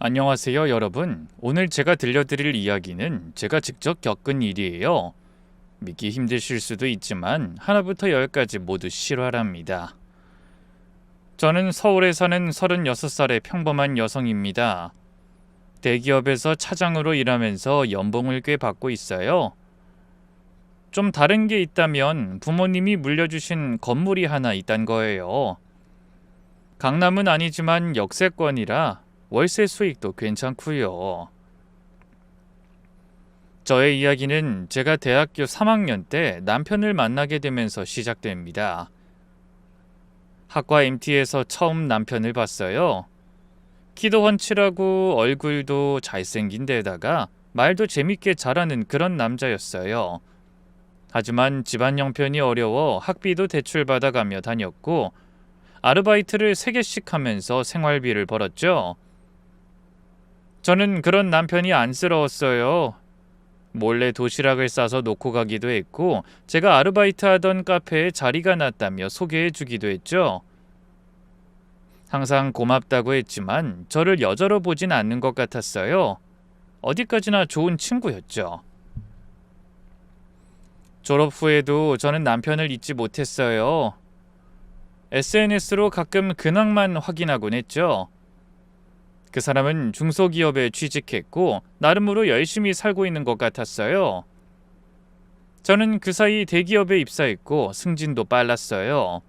안녕하세요, 여러분. 오늘 제가 들려드릴 이야기는 제가 직접 겪은 일이에요. 믿기 힘드실 수도 있지만 하나부터 열까지 모두 실화랍니다. 저는 서울에 사는 36살의 평범한 여성입니다. 대기업에서 차장으로 일하면서 연봉을 꽤 받고 있어요. 좀 다른 게 있다면 부모님이 물려주신 건물이 하나 있단 거예요. 강남은 아니지만 역세권이라 월세 수익도 괜찮고요. 저의 이야기는 제가 대학교 3학년 때 남편을 만나게 되면서 시작됩니다. 학과 MT에서 처음 남편을 봤어요. 키도 훤칠하고 얼굴도 잘생긴 데다가 말도 재밌게 잘하는 그런 남자였어요. 하지만 집안 형편이 어려워 학비도 대출 받아가며 다녔고 아르바이트를 3개씩 하면서 생활비를 벌었죠. 저는 그런 남편이 안쓰러웠어요. 몰래 도시락을 싸서 놓고 가기도 했고 제가 아르바이트 하던 카페에 자리가 났다며 소개해 주기도 했죠. 항상 고맙다고 했지만 저를 여자로 보진 않는 것 같았어요. 어디까지나 좋은 친구였죠. 졸업 후에도 저는 남편을 잊지 못했어요. SNS로 가끔 근황만 확인하곤 했죠. 그 사람은 중소기업에 취직했고 나름으로 열심히 살고 있는 것 같았어요. 저는 그 사이 대기업에 입사했고 승진도 빨랐어요.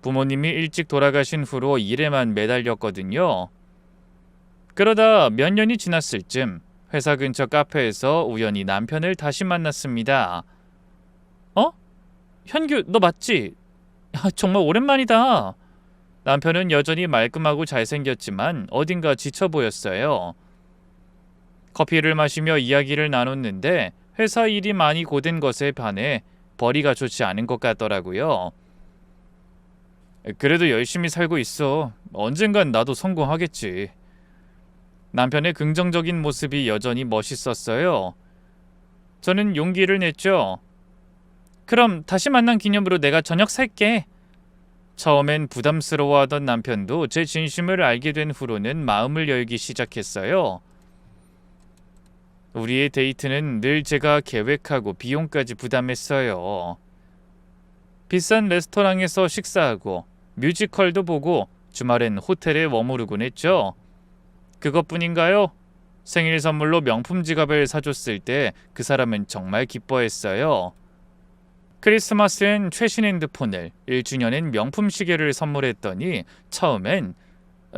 부모님이 일찍 돌아가신 후로 일에만 매달렸거든요. 그러다 몇 년이 지났을 쯤 회사 근처 카페에서 우연히 남편을 다시 만났습니다. 어? 현규, 너 맞지? 야, 정말 오랜만이다. 남편은 여전히 말끔하고 잘생겼지만 어딘가 지쳐 보였어요. 커피를 마시며 이야기를 나눴는데 회사 일이 많이 고된 것에 반해 벌이가 좋지 않은 것 같더라고요. 그래도 열심히 살고 있어. 언젠간 나도 성공하겠지. 남편의 긍정적인 모습이 여전히 멋있었어요. 저는 용기를 냈죠. 그럼 다시 만난 기념으로 내가 저녁 살게. 처음엔 부담스러워하던 남편도 제 진심을 알게 된 후로는 마음을 열기 시작했어요. 우리의 데이트는 늘 제가 계획하고 비용까지 부담했어요. 비싼 레스토랑에서 식사하고 뮤지컬도 보고 주말엔 호텔에 머무르곤 했죠. 그것뿐인가요? 생일 선물로 명품 지갑을 사줬을 때 그 사람은 정말 기뻐했어요. 크리스마스엔 최신 핸드폰을, 1주년엔 명품 시계를 선물했더니 처음엔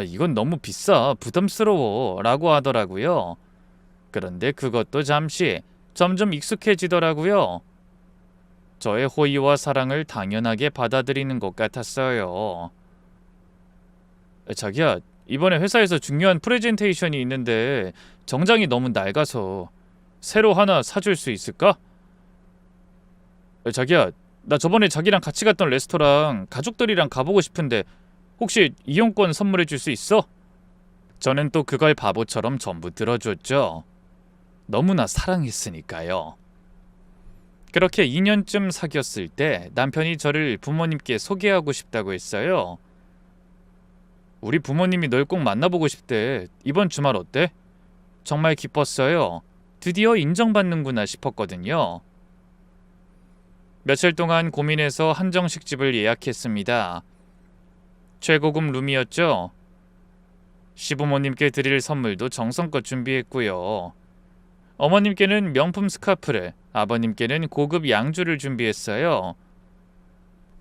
이건 너무 비싸, 부담스러워 라고 하더라고요. 그런데 그것도 잠시 점점 익숙해지더라고요. 저의 호의와 사랑을 당연하게 받아들이는 것 같았어요. 자기야, 이번에 회사에서 중요한 프레젠테이션이 있는데 정장이 너무 낡아서 새로 하나 사줄 수 있을까? 자기야, 나 저번에 자기랑 같이 갔던 레스토랑 가족들이랑 가보고 싶은데 혹시 이용권 선물해 줄 수 있어? 저는 또 그걸 바보처럼 전부 들어줬죠. 너무나 사랑했으니까요. 그렇게 2년쯤 사귀었을 때 남편이 저를 부모님께 소개하고 싶다고 했어요. 우리 부모님이 널 꼭 만나보고 싶대. 이번 주말 어때? 정말 기뻤어요. 드디어 인정받는구나 싶었거든요. 며칠 동안 고민해서 한정식 집을 예약했습니다. 최고급 룸이었죠. 시부모님께 드릴 선물도 정성껏 준비했고요. 어머님께는 명품 스카프를, 아버님께는 고급 양주를 준비했어요.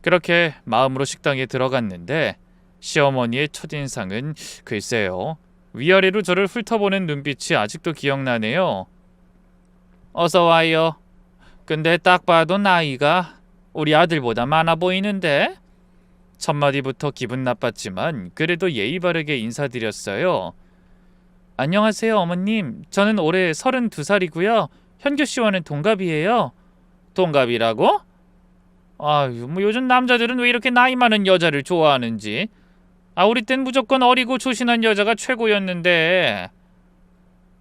그렇게 마음으로 식당에 들어갔는데 시어머니의 첫인상은 글쎄요. 위아래로 저를 훑어보는 눈빛이 아직도 기억나네요. 어서 와요. 근데 딱 봐도 나이가 우리 아들보다 많아 보이는데? 첫마디부터 기분 나빴지만 그래도 예의 바르게 인사드렸어요. 안녕하세요, 어머님. 저는 올해 32살이고요. 현규 씨와는 동갑이에요. 동갑이라고? 아유, 뭐 요즘 남자들은 왜 이렇게 나이 많은 여자를 좋아하는지. 우리 땐 무조건 어리고 조신한 여자가 최고였는데.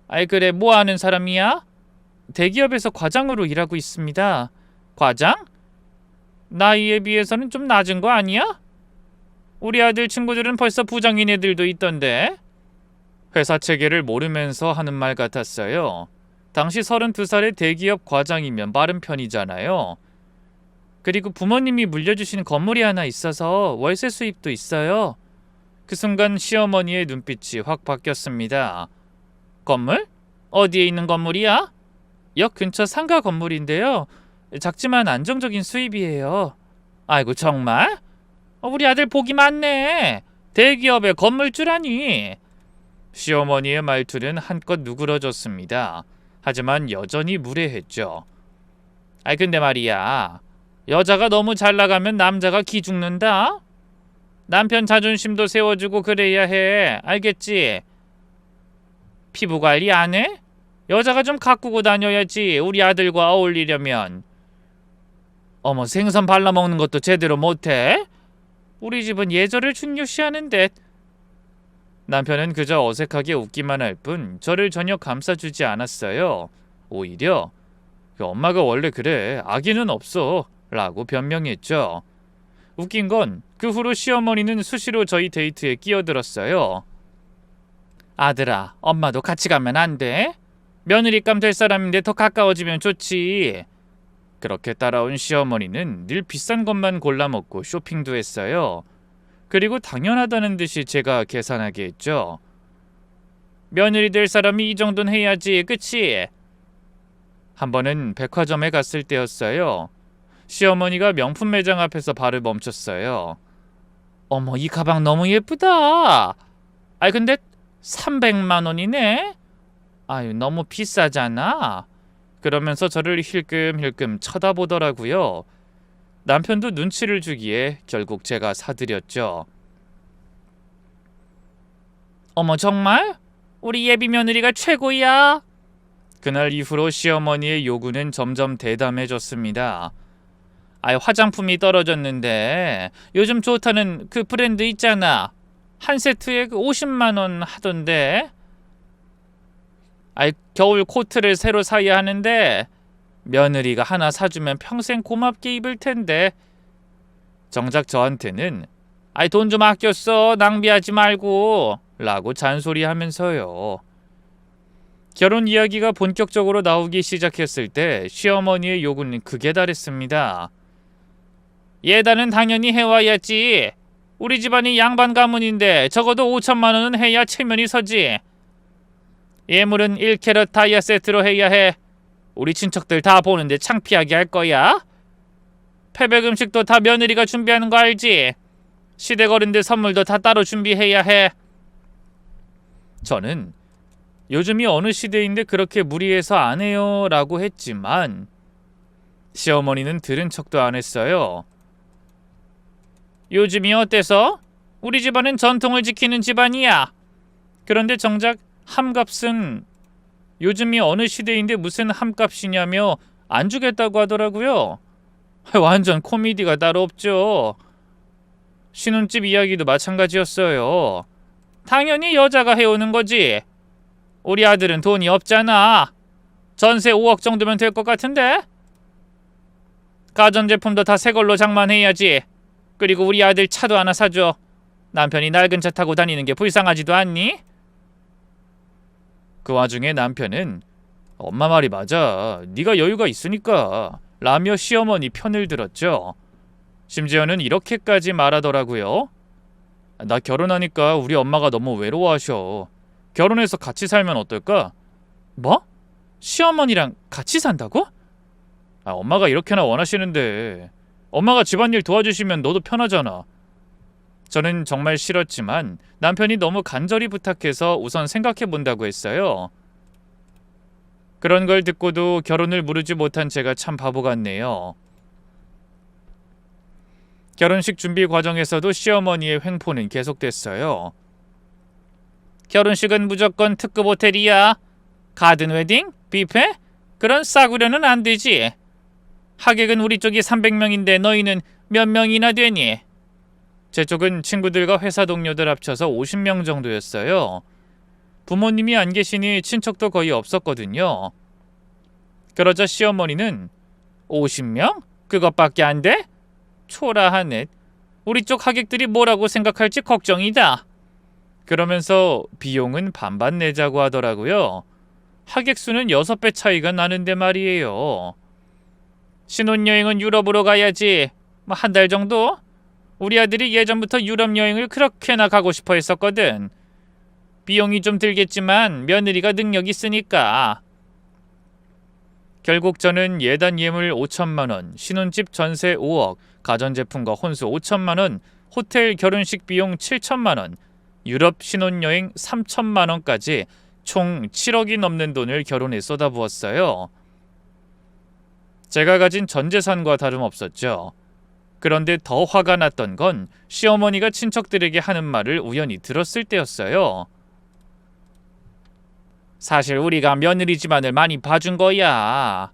아이, 그래, 뭐 하는 사람이야? 대기업에서 과장으로 일하고 있습니다. 과장? 나이에 비해서는 좀 낮은 거 아니야? 우리 아들 친구들은 벌써 부장인 애들도 있던데. 회사 체계를 모르면서 하는 말 같았어요. 당시 32살의 대기업 과장이면 빠른 편이잖아요. 그리고 부모님이 물려주신 건물이 하나 있어서 월세 수입도 있어요. 그 순간 시어머니의 눈빛이 확 바뀌었습니다. 건물? 어디에 있는 건물이야? 역 근처 상가 건물인데요. 작지만 안정적인 수입이에요. 아이고 정말? 우리 아들 복이 많네. 대기업의 건물주라니. 시어머니의 말투는 한껏 누그러졌습니다. 하지만 여전히 무례했죠. 근데 말이야. 여자가 너무 잘 나가면 남자가 기 죽는다? 남편 자존심도 세워주고 그래야 해. 알겠지? 피부 관리 안 해? 여자가 좀 가꾸고 다녀야지. 우리 아들과 어울리려면. 어머, 생선 발라먹는 것도 제대로 못해? 우리 집은 예절을 중요시하는데. 남편은 그저 어색하게 웃기만 할 뿐 저를 전혀 감싸주지 않았어요. 오히려 엄마가 원래 그래. 아기는 없어. 라고 변명했죠. 웃긴 건 그 후로 시어머니는 수시로 저희 데이트에 끼어들었어요. 아들아, 엄마도 같이 가면 안 돼? 며느리감 될 사람인데 더 가까워지면 좋지. 그렇게 따라온 시어머니는 늘 비싼 것만 골라 먹고 쇼핑도 했어요. 그리고 당연하다는 듯이 제가 계산하게 했죠. 며느리 될 사람이 이 정도는 해야지, 그치? 한 번은 백화점에 갔을 때였어요. 시어머니가 명품 매장 앞에서 발을 멈췄어요. 어머, 이 가방 너무 예쁘다. 근데 300만 원이네? 너무 비싸잖아. 그러면서 저를 힐끔힐끔 쳐다보더라고요. 남편도 눈치를 주기에 결국 제가 사드렸죠. 어머, 정말? 우리 예비 며느리가 최고야. 그날 이후로 시어머니의 요구는 점점 대담해졌습니다. 화장품이 떨어졌는데 요즘 좋다는 그 브랜드 있잖아. 한 세트에 50만 원 하던데. 겨울 코트를 새로 사야 하는데 며느리가 하나 사주면 평생 고맙게 입을 텐데. 정작 저한테는 돈 좀 아껴 써. 낭비하지 말고. 라고 잔소리하면서요. 결혼 이야기가 본격적으로 나오기 시작했을 때 시어머니의 요구는 극에 달했습니다. 예단은 당연히 해와야지. 우리 집안이 양반 가문인데 적어도 5천만 원은 해야 체면이 서지. 예물은 1캐럿 다이아 세트로 해야 해. 우리 친척들 다 보는데 창피하게 할 거야. 패백 음식도 다 며느리가 준비하는 거 알지? 시댁 어른들 선물도 다 따로 준비해야 해. 저는 요즘이 어느 시대인데 그렇게 무리해서 안 해요 라고 했지만 시어머니는 들은 척도 안 했어요. 요즘이 어때서? 우리 집안은 전통을 지키는 집안이야. 그런데 정작 함값은 요즘이 어느 시대인데 무슨 함값이냐며 안 주겠다고 하더라고요. 완전 코미디가 따로 없죠. 신혼집 이야기도 마찬가지였어요. 당연히 여자가 해오는 거지. 우리 아들은 돈이 없잖아. 전세 5억 정도면 될 것 같은데? 가전제품도 다 새 걸로 장만해야지. 그리고 우리 아들 차도 하나 사줘. 남편이 낡은 차 타고 다니는 게 불쌍하지도 않니? 그 와중에 남편은 엄마 말이 맞아. 네가 여유가 있으니까 라며 시어머니 편을 들었죠. 심지어는 이렇게까지 말하더라고요. 나 결혼하니까 우리 엄마가 너무 외로워하셔. 결혼해서 같이 살면 어떨까? 뭐? 시어머니랑 같이 산다고? 엄마가 이렇게나 원하시는데 엄마가 집안일 도와주시면 너도 편하잖아. 저는 정말 싫었지만 남편이 너무 간절히 부탁해서 우선 생각해본다고 했어요. 그런 걸 듣고도 결혼을 무르지 못한 제가 참 바보 같네요. 결혼식 준비 과정에서도 시어머니의 횡포는 계속됐어요. 결혼식은 무조건 특급 호텔이야. 가든 웨딩? 뷔페? 그런 싸구려는 안 되지. 하객은 우리 쪽이 300명인데 너희는 몇 명이나 되니? 제 쪽은 친구들과 회사 동료들 합쳐서 50명 정도였어요. 부모님이 안 계시니 친척도 거의 없었거든요. 그러자 시어머니는 50명? 그것밖에 안 돼? 초라하네. 우리 쪽 하객들이 뭐라고 생각할지 걱정이다. 그러면서 비용은 반반 내자고 하더라고요. 하객 수는 6배 차이가 나는데 말이에요. 신혼여행은 유럽으로 가야지. 뭐 한 달 정도? 우리 아들이 예전부터 유럽 여행을 그렇게나 가고 싶어 했었거든. 비용이 좀 들겠지만 며느리가 능력이 있으니까. 결국 저는 예단 예물 5천만 원, 신혼집 전세 5억, 가전제품과 혼수 5천만 원, 호텔 결혼식 비용 7천만 원, 유럽 신혼여행 3천만 원까지 총 7억이 넘는 돈을 결혼에 쏟아부었어요. 제가 가진 전 재산과 다름없었죠. 그런데 더 화가 났던 건 시어머니가 친척들에게 하는 말을 우연히 들었을 때였어요. 사실 우리가 며느리 집안을 많이 봐준 거야.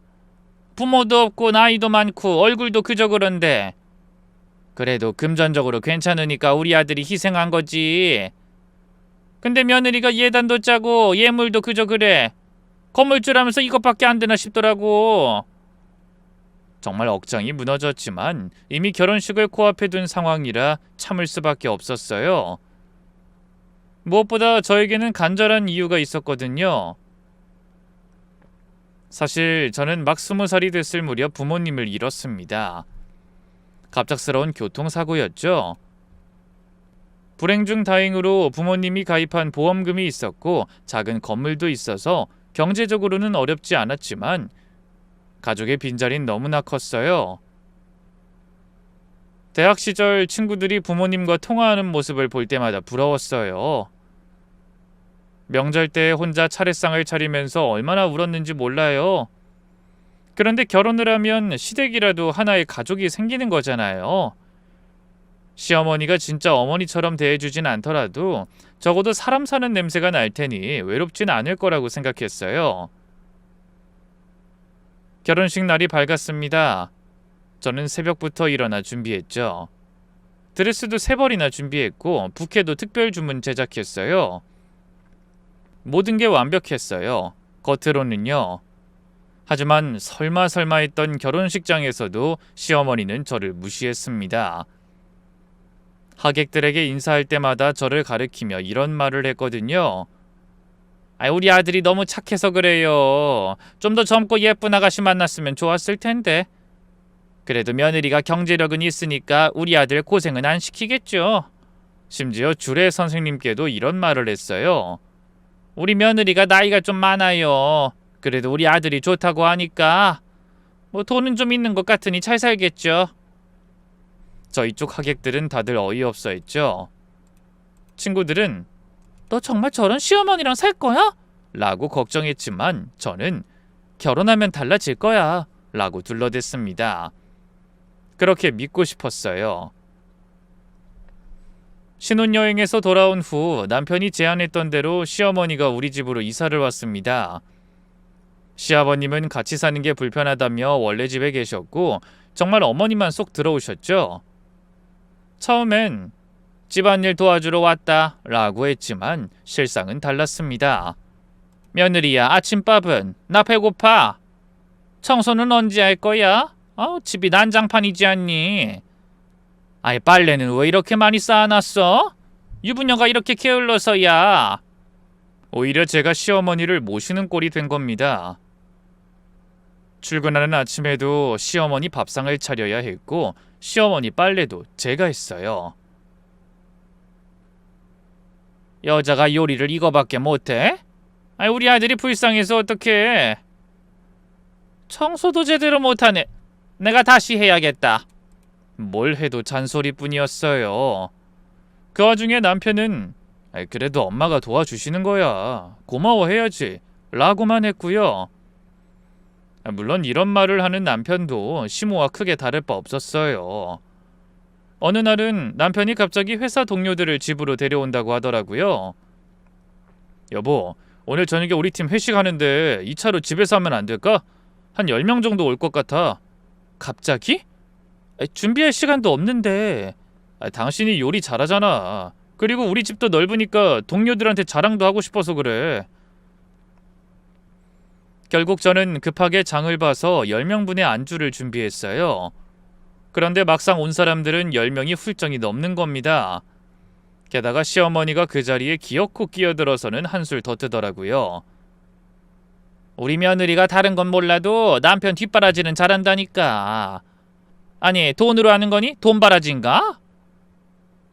부모도 없고 나이도 많고 얼굴도 그저 그런데 그래도 금전적으로 괜찮으니까 우리 아들이 희생한 거지. 근데 며느리가 예단도 짜고 예물도 그저 그래. 건물주라면서 이것밖에 안 되나 싶더라고. 정말 억장이 무너졌지만 이미 결혼식을 코앞에 둔 상황이라 참을 수밖에 없었어요. 무엇보다 저에게는 간절한 이유가 있었거든요. 사실 저는 막 20살이 됐을 무렵 부모님을 잃었습니다. 갑작스러운 교통사고였죠. 불행 중 다행으로 부모님이 가입한 보험금이 있었고 작은 건물도 있어서 경제적으로는 어렵지 않았지만 가족의 빈자리는 너무나 컸어요. 대학 시절 친구들이 부모님과 통화하는 모습을 볼 때마다 부러웠어요. 명절 때 혼자 차례상을 차리면서 얼마나 울었는지 몰라요. 그런데 결혼을 하면 시댁이라도 하나의 가족이 생기는 거잖아요. 시어머니가 진짜 어머니처럼 대해주진 않더라도 적어도 사람 사는 냄새가 날 테니 외롭진 않을 거라고 생각했어요. 결혼식 날이 밝았습니다. 저는 새벽부터 일어나 준비했죠. 드레스도 3벌이나 준비했고 부케도 특별 주문 제작했어요. 모든 게 완벽했어요. 겉으로는요. 하지만 설마 했던 결혼식장에서도 시어머니는 저를 무시했습니다. 하객들에게 인사할 때마다 저를 가리키며 이런 말을 했거든요. 우리 아들이 너무 착해서 그래요. 좀 더 젊고 예쁜 아가씨 만났으면 좋았을 텐데. 그래도 며느리가 경제력은 있으니까 우리 아들 고생은 안 시키겠죠. 심지어 주례 선생님께도 이런 말을 했어요. 우리 며느리가 나이가 좀 많아요. 그래도 우리 아들이 좋다고 하니까 뭐 돈은 좀 있는 것 같으니 잘 살겠죠. 저희 쪽 하객들은 다들 어이없어 했죠. 친구들은 너 정말 저런 시어머니랑 살 거야? 라고 걱정했지만 저는 결혼하면 달라질 거야 라고 둘러댔습니다. 그렇게 믿고 싶었어요. 신혼여행에서 돌아온 후 남편이 제안했던 대로 시어머니가 우리 집으로 이사를 왔습니다. 시아버님은 같이 사는 게 불편하다며 원래 집에 계셨고 정말 어머니만 쏙 들어오셨죠. 처음엔 집안일 도와주러 왔다 라고 했지만 실상은 달랐습니다. 며느리야, 아침밥은? 나 배고파. 청소는 언제 할 거야? 집이 난장판이지 않니? 빨래는 왜 이렇게 많이 쌓아놨어? 유부녀가 이렇게 게을러서야. 오히려 제가 시어머니를 모시는 꼴이 된 겁니다. 출근하는 아침에도 시어머니 밥상을 차려야 했고 시어머니 빨래도 제가 했어요. 여자가 요리를 이거밖에 못해? 우리 아들이 불쌍해서 어떡해. 청소도 제대로 못하네. 내가 다시 해야겠다. 뭘 해도 잔소리뿐이었어요. 그 와중에 남편은 그래도 엄마가 도와주시는 거야. 고마워해야지 라고만 했고요. 물론 이런 말을 하는 남편도 시모와 크게 다를 바 없었어요. 어느 날은 남편이 갑자기 회사 동료들을 집으로 데려온다고 하더라고요. 여보, 오늘 저녁에 우리 팀 회식하는데 2차로 집에서 하면 안 될까? 한 10명 정도 올 것 같아. 갑자기? 준비할 시간도 없는데. 당신이 요리 잘하잖아. 그리고 우리 집도 넓으니까 동료들한테 자랑도 하고 싶어서 그래. 결국 저는 급하게 장을 봐서 10명분의 안주를 준비했어요. 그런데 막상 온 사람들은 10명이 훌쩍이 넘는 겁니다. 게다가 시어머니가 그 자리에 기어코 끼어들어서는 한술 더 뜨더라고요. 우리 며느리가 다른 건 몰라도 남편 뒷바라지는 잘한다니까. 아니, 돈으로 하는 거니? 돈바라지인가?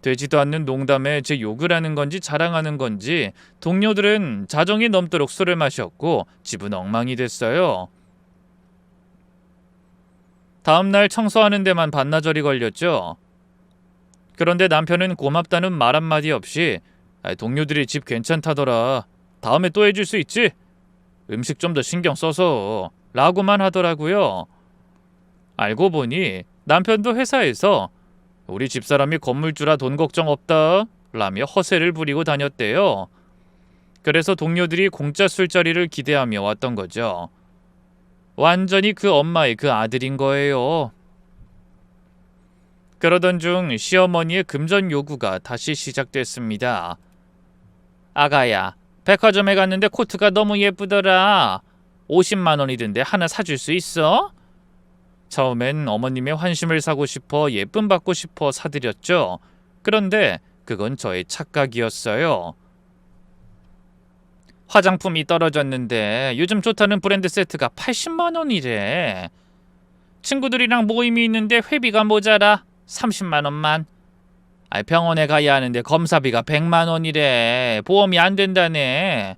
되지도 않는 농담에 제 욕을 하는 건지 자랑하는 건지 동료들은 자정이 넘도록 술을 마셨고 집은 엉망이 됐어요. 다음날 청소하는 데만 반나절이 걸렸죠. 그런데 남편은 고맙다는 말 한마디 없이 동료들이 집 괜찮다더라. 다음에 또 해줄 수 있지? 음식 좀 더 신경 써서 라고만 하더라고요. 알고 보니 남편도 회사에서 우리 집사람이 건물주라 돈 걱정 없다 라며 허세를 부리고 다녔대요. 그래서 동료들이 공짜 술자리를 기대하며 왔던 거죠. 완전히 그 엄마의 그 아들인 거예요. 그러던 중 시어머니의 금전 요구가 다시 시작됐습니다. 아가야, 백화점에 갔는데 코트가 너무 예쁘더라. 50만 원이던데 하나 사줄 수 있어? 처음엔 어머님의 환심을 사고 싶어 예쁨 받고 싶어 사드렸죠. 그런데 그건 저의 착각이었어요. 화장품이 떨어졌는데 요즘 좋다는 브랜드 세트가 80만 원이래. 친구들이랑 모임이 있는데 회비가 모자라 30만 원만. 병원에 가야 하는데 검사비가 100만 원이래. 보험이 안 된다네.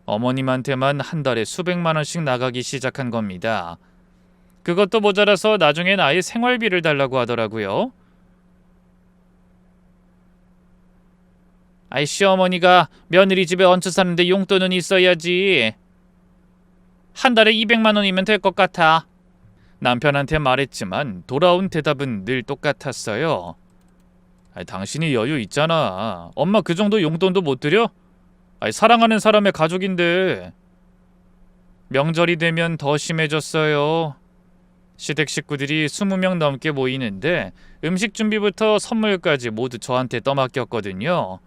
어머님한테만 한 달에 수백만 원씩 나가기 시작한 겁니다. 그것도 모자라서 나중엔 아예 생활비를 달라고 하더라고요. 시어머니가 며느리 집에 얹혀 사는데 용돈은 있어야지. 한 달에 200만 원이면 될 것 같아. 남편한테 말했지만 돌아온 대답은 늘 똑같았어요. 당신이 여유 있잖아. 엄마 그 정도 용돈도 못 드려? 사랑하는 사람의 가족인데. 명절이 되면 더 심해졌어요. 시댁 식구들이 20명 넘게 모이는데 음식 준비부터 선물까지 모두 저한테 떠맡겼거든요.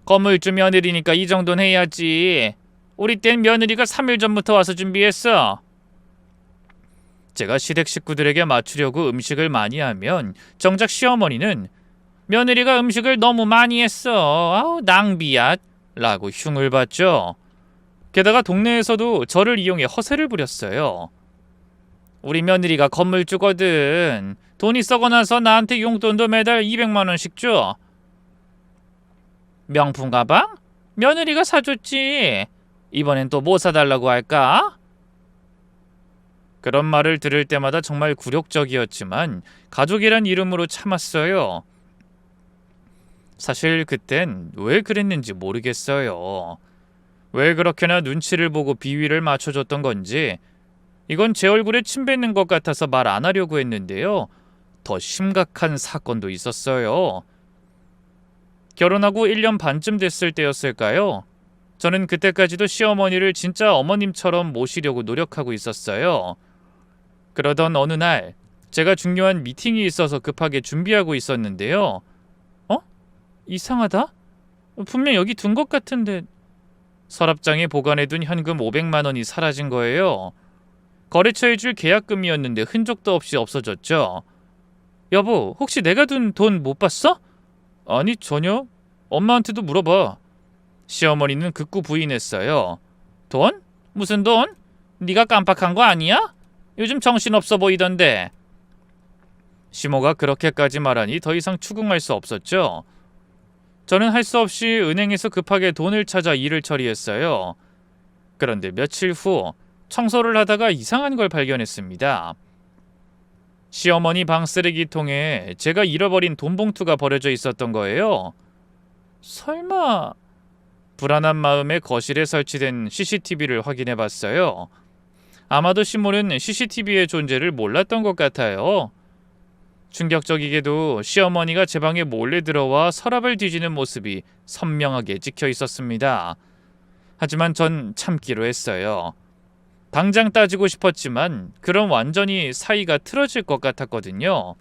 건물주 며느리니까 이 정도는 해야지. 우리 땐 며느리가 3일 전부터 와서 준비했어. 제가 시댁 식구들에게 맞추려고 음식을 많이 하면 정작 시어머니는 며느리가 음식을 너무 많이 했어. 아우 낭비야 라고 흉을 봤죠. 게다가 동네에서도 저를 이용해 허세를 부렸어요. 우리 며느리가 건물주거든. 돈이 썩어나서 나한테 용돈도 매달 200만 원씩 줘. 명품 가방? 며느리가 사줬지. 이번엔 또 뭐 사달라고 할까? 그런 말을 들을 때마다 정말 굴욕적이었지만 가족이란 이름으로 참았어요. 사실 그땐 왜 그랬는지 모르겠어요. 왜 그렇게나 눈치를 보고 비위를 맞춰줬던 건지. 이건 제 얼굴에 침 뱉는 것 같아서 말 안 하려고 했는데요. 더 심각한 사건도 있었어요. 결혼하고 1년 반쯤 됐을 때였을까요? 저는 그때까지도 시어머니를 진짜 어머님처럼 모시려고 노력하고 있었어요. 그러던 어느 날 제가 중요한 미팅이 있어서 급하게 준비하고 있었는데요. 이상하다? 분명 여기 둔 것 같은데. 서랍장에 보관해둔 현금 500만 원이 사라진 거예요. 거래처에 줄 계약금이었는데 흔적도 없이 없어졌죠. 여보, 혹시 내가 둔 돈 못 봤어? 아니, 전혀. 엄마한테도 물어봐. 시어머니는 극구 부인했어요. 돈? 무슨 돈? 네가 깜빡한 거 아니야? 요즘 정신없어 보이던데. 시모가 그렇게까지 말하니 더 이상 추궁할 수 없었죠. 저는 할 수 없이 은행에서 급하게 돈을 찾아 일을 처리했어요. 그런데 며칠 후 청소를 하다가 이상한 걸 발견했습니다. 시어머니 방 쓰레기통에 제가 잃어버린 돈 봉투가 버려져 있었던 거예요. 설마. 불안한 마음에 거실에 설치된 CCTV를 확인해 봤어요. 아마도 시모는 CCTV의 존재를 몰랐던 것 같아요. 충격적이게도 시어머니가 제 방에 몰래 들어와 서랍을 뒤지는 모습이 선명하게 찍혀 있었습니다. 하지만 전 참기로 했어요. 당장 따지고 싶었지만 그럼 완전히 사이가 틀어질 것 같았거든요.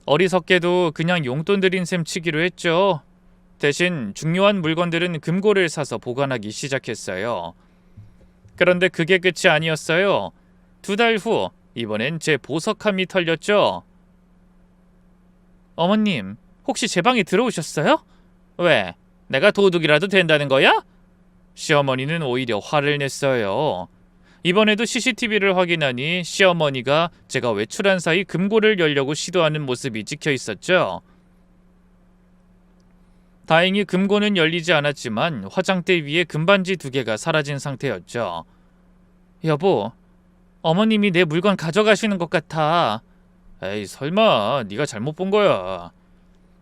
어리석게도 그냥 용돈 드린 셈 치기로 했죠. 대신 중요한 물건들은 금고를 사서 보관하기 시작했어요. 그런데 그게 끝이 아니었어요. 2달 후 이번엔 제 보석함이 털렸죠. 어머님, 혹시 제 방에 들어오셨어요? 왜? 내가 도둑이라도 된다는 거야? 시어머니는 오히려 화를 냈어요. 이번에도 CCTV를 확인하니 시어머니가 제가 외출한 사이 금고를 열려고 시도하는 모습이 찍혀 있었죠. 다행히 금고는 열리지 않았지만 화장대 위에 금반지 2개가 사라진 상태였죠. 여보, 어머님이 내 물건 가져가시는 것 같아. 에이, 설마 네가 잘못 본 거야.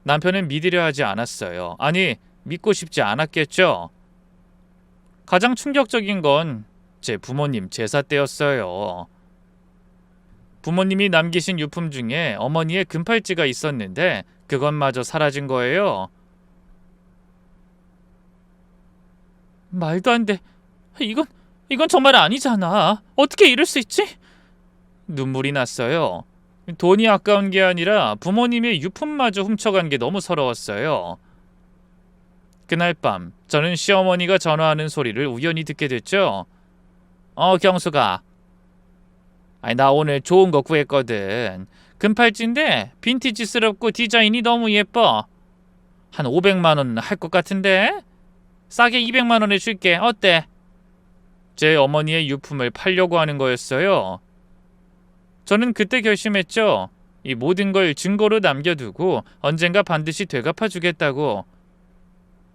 남편은 믿으려 하지 않았어요. 아니, 믿고 싶지 않았겠죠. 가장 충격적인 건 제 부모님 제사 때였어요. 부모님이 남기신 유품 중에 어머니의 금팔찌가 있었는데 그것마저 사라진 거예요. 말도 안 돼. 이건 정말 아니잖아. 어떻게 이럴 수 있지? 눈물이 났어요. 돈이 아까운 게 아니라 부모님의 유품마저 훔쳐간 게 너무 서러웠어요. 그날 밤 저는 시어머니가 전화하는 소리를 우연히 듣게 됐죠. 경수가. 아니, 나 오늘 좋은 거 구했거든. 금팔찌인데 빈티지스럽고 디자인이 너무 예뻐. 한 500만 원 할 것 같은데? 싸게 200만 원에 줄게. 어때? 제 어머니의 유품을 팔려고 하는 거였어요. 저는 그때 결심했죠. 이 모든 걸 증거로 남겨두고 언젠가 반드시 되갚아주겠다고.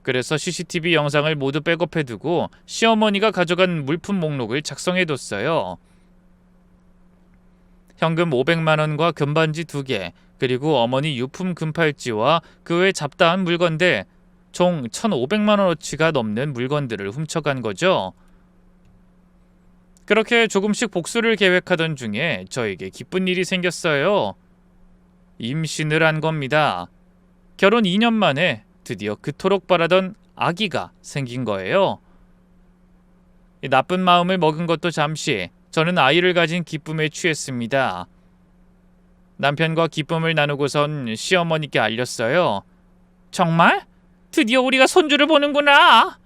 그래서 CCTV 영상을 모두 백업해두고 시어머니가 가져간 물품 목록을 작성해뒀어요. 현금 500만 원과 금반지 2개, 그리고 어머니 유품 금팔찌와 그 외 잡다한 물건들, 총 1,500만 원어치가 넘는 물건들을 훔쳐간 거죠. 그렇게 조금씩 복수를 계획하던 중에 저에게 기쁜 일이 생겼어요. 임신을 한 겁니다. 결혼 2년 만에 드디어 그토록 바라던 아기가 생긴 거예요. 나쁜 마음을 먹은 것도 잠시, 저는 아이를 가진 기쁨에 취했습니다. 남편과 기쁨을 나누고선 시어머니께 알렸어요. 정말? 드디어 우리가 손주를 보는구나.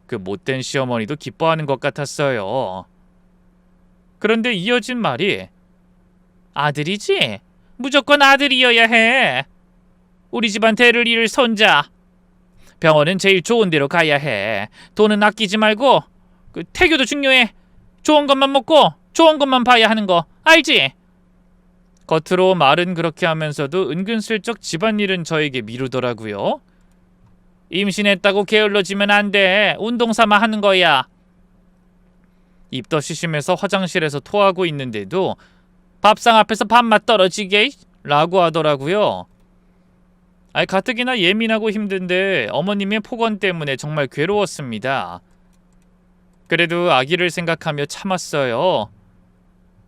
그 못된 시어머니도 기뻐하는 것 같았어요. 그런데 이어진 말이, 아들이지? 무조건 아들이어야 해. 우리 집안 대를 이을 손자. 병원은 제일 좋은 데로 가야 해. 돈은 아끼지 말고. 태교도 중요해. 좋은 것만 먹고 좋은 것만 봐야 하는 거 알지? 겉으로 말은 그렇게 하면서도 은근슬쩍 집안일은 저에게 미루더라고요. 임신했다고 게을러지면 안 돼. 운동 삼아 하는 거야. 입덧시심해서 화장실에서 토하고 있는데도 밥상 앞에서 밥맛 떨어지게 라고 하더라고요. 가뜩이나 예민하고 힘든데 어머님의 폭언 때문에 정말 괴로웠습니다. 그래도 아기를 생각하며 참았어요.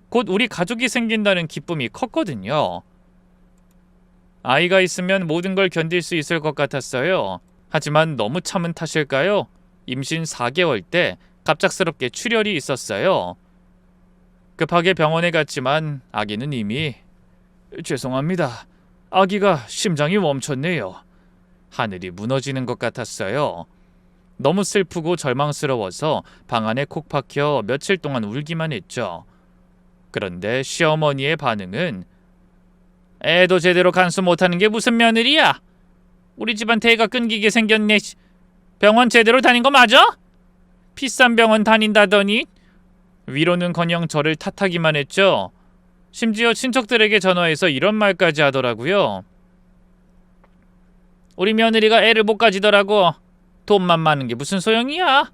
곧 우리 가족이 생긴다는 기쁨이 컸거든요. 아이가 있으면 모든 걸 견딜 수 있을 것 같았어요. 하지만 너무 참은 탓일까요? 임신 4개월 때 갑작스럽게 출혈이 있었어요. 급하게 병원에 갔지만 아기는 이미 죄송합니다. 아기가 심장이 멈췄네요. 하늘이 무너지는 것 같았어요. 너무 슬프고 절망스러워서 방 안에 콕 박혀 며칠 동안 울기만 했죠. 그런데 시어머니의 반응은 애도 제대로 간수 못하는 게 무슨 며느리야? 우리 집안 대가 끊기게 생겼네. 병원 제대로 다닌 거 맞아? 비싼 병원 다닌다더니. 위로는커녕 저를 탓하기만 했죠. 심지어 친척들에게 전화해서 이런 말까지 하더라고요. 우리 며느리가 애를 못 가지더라고. 돈만 많은 게 무슨 소용이야?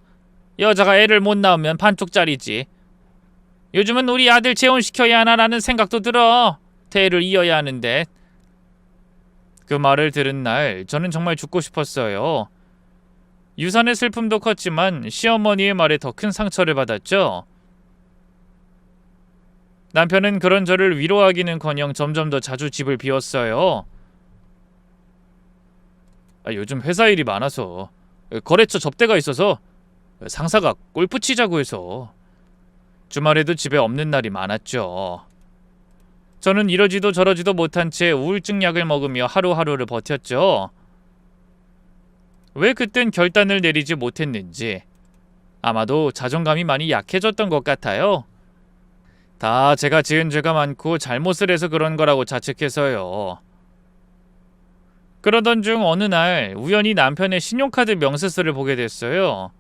여자가 애를 못 낳으면 반쪽짜리지. 요즘은 우리 아들 재혼시켜야 하나라는 생각도 들어. 대를 이어야 하는데. 그 말을 들은 날 저는 정말 죽고 싶었어요. 유산의 슬픔도 컸지만 시어머니의 말에 더 큰 상처를 받았죠. 남편은 그런 저를 위로하기는커녕 점점 더 자주 집을 비웠어요. 요즘 회사 일이 많아서, 거래처 접대가 있어서, 상사가 골프 치자고 해서. 주말에도 집에 없는 날이 많았죠. 저는 이러지도 저러지도 못한 채 우울증 약을 먹으며 하루하루를 버텼죠. 왜 그땐 결단을 내리지 못했는지. 아마도 자존감이 많이 약해졌던 것 같아요. 다 제가 지은 죄가 많고 잘못을 해서 그런 거라고 자책해서요. 그러던 중 어느 날 우연히 남편의 신용카드 명세서를 보게 됐어요.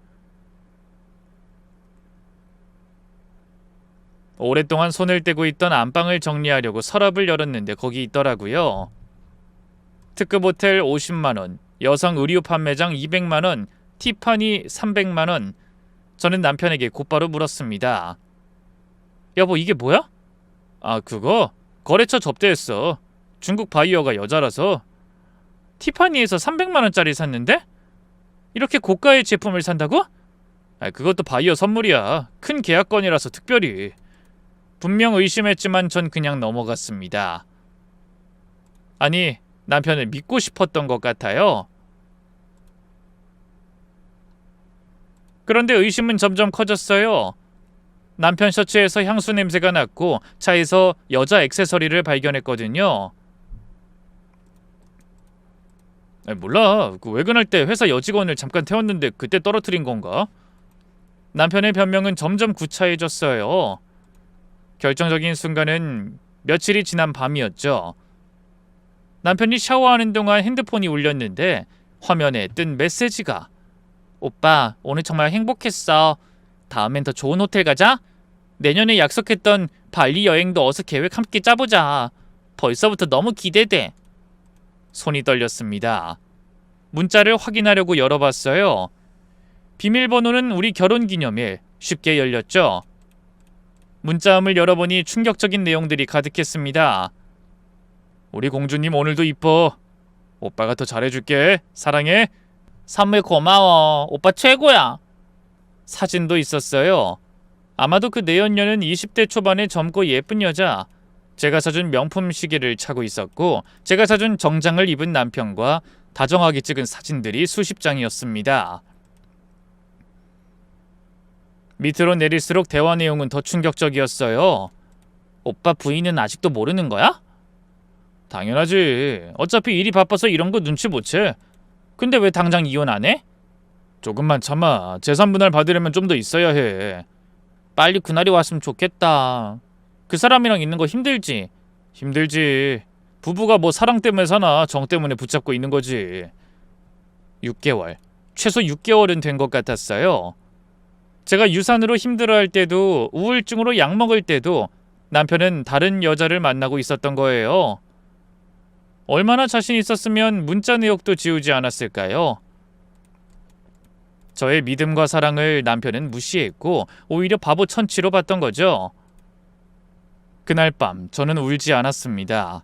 오랫동안 손을 떼고 있던 안방을 정리하려고 서랍을 열었는데 거기 있더라고요. 특급 호텔 50만원, 여성 의류 판매장 200만원, 티파니 300만원. 저는 남편에게 곧바로 물었습니다. 여보, 이게 뭐야? 아, 그거? 거래처 접대했어. 중국 바이어가 여자라서. 티파니에서 300만원짜리 샀는데? 이렇게 고가의 제품을 산다고? 아, 그것도 바이어 선물이야. 큰 계약건이라서 특별히. 분명 의심했지만 전 그냥 넘어갔습니다. 아니, 남편을 믿고 싶었던 것 같아요. 그런데 의심은 점점 커졌어요. 남편 셔츠에서 향수 냄새가 났고 차에서 여자 액세서리를 발견했거든요. 몰라. 외근할 때 회사 여직원을 잠깐 태웠는데 그때 떨어뜨린 건가? 남편의 변명은 점점 구차해졌어요. 결정적인 순간은 며칠이 지난 밤이었죠. 남편이 샤워하는 동안 핸드폰이 울렸는데 화면에 뜬 메시지가 오빠, 오늘 정말 행복했어. 다음엔 더 좋은 호텔 가자. 내년에 약속했던 발리 여행도 어서 계획 함께 짜보자. 벌써부터 너무 기대돼. 손이 떨렸습니다. 문자를 확인하려고 열어봤어요. 비밀번호는 우리 결혼기념일. 쉽게 열렸죠. 문자함을 열어보니 충격적인 내용들이 가득했습니다. 우리 공주님 오늘도 이뻐. 오빠가 더 잘해줄게. 사랑해. 선물 고마워. 오빠 최고야. 사진도 있었어요. 아마도 그 내연녀는 20대 초반의 젊고 예쁜 여자. 제가 사준 명품 시계를 차고 있었고 제가 사준 정장을 입은 남편과 다정하게 찍은 사진들이 수십 장이었습니다. 밑으로 내릴수록 대화 내용은 더 충격적이었어요. 오빠 부인은 아직도 모르는 거야? 당연하지. 어차피 일이 바빠서 이런 거 눈치 못 채. 근데 왜 당장 이혼 안 해? 조금만 참아. 재산 분할 받으려면 좀 더 있어야 해. 빨리 그날이 왔으면 좋겠다. 그 사람이랑 있는 거 힘들지? 힘들지. 부부가 뭐 사랑 때문에 사나 정 때문에 붙잡고 있는 거지. 6개월. 최소 6개월은 된 것 같았어요. 제가 유산으로 힘들어할 때도 우울증으로 약 먹을 때도 남편은 다른 여자를 만나고 있었던 거예요. 얼마나 자신 있었으면 문자 내역도 지우지 않았을까요? 저의 믿음과 사랑을 남편은 무시했고 오히려 바보 천치로 봤던 거죠. 그날 밤 저는 울지 않았습니다.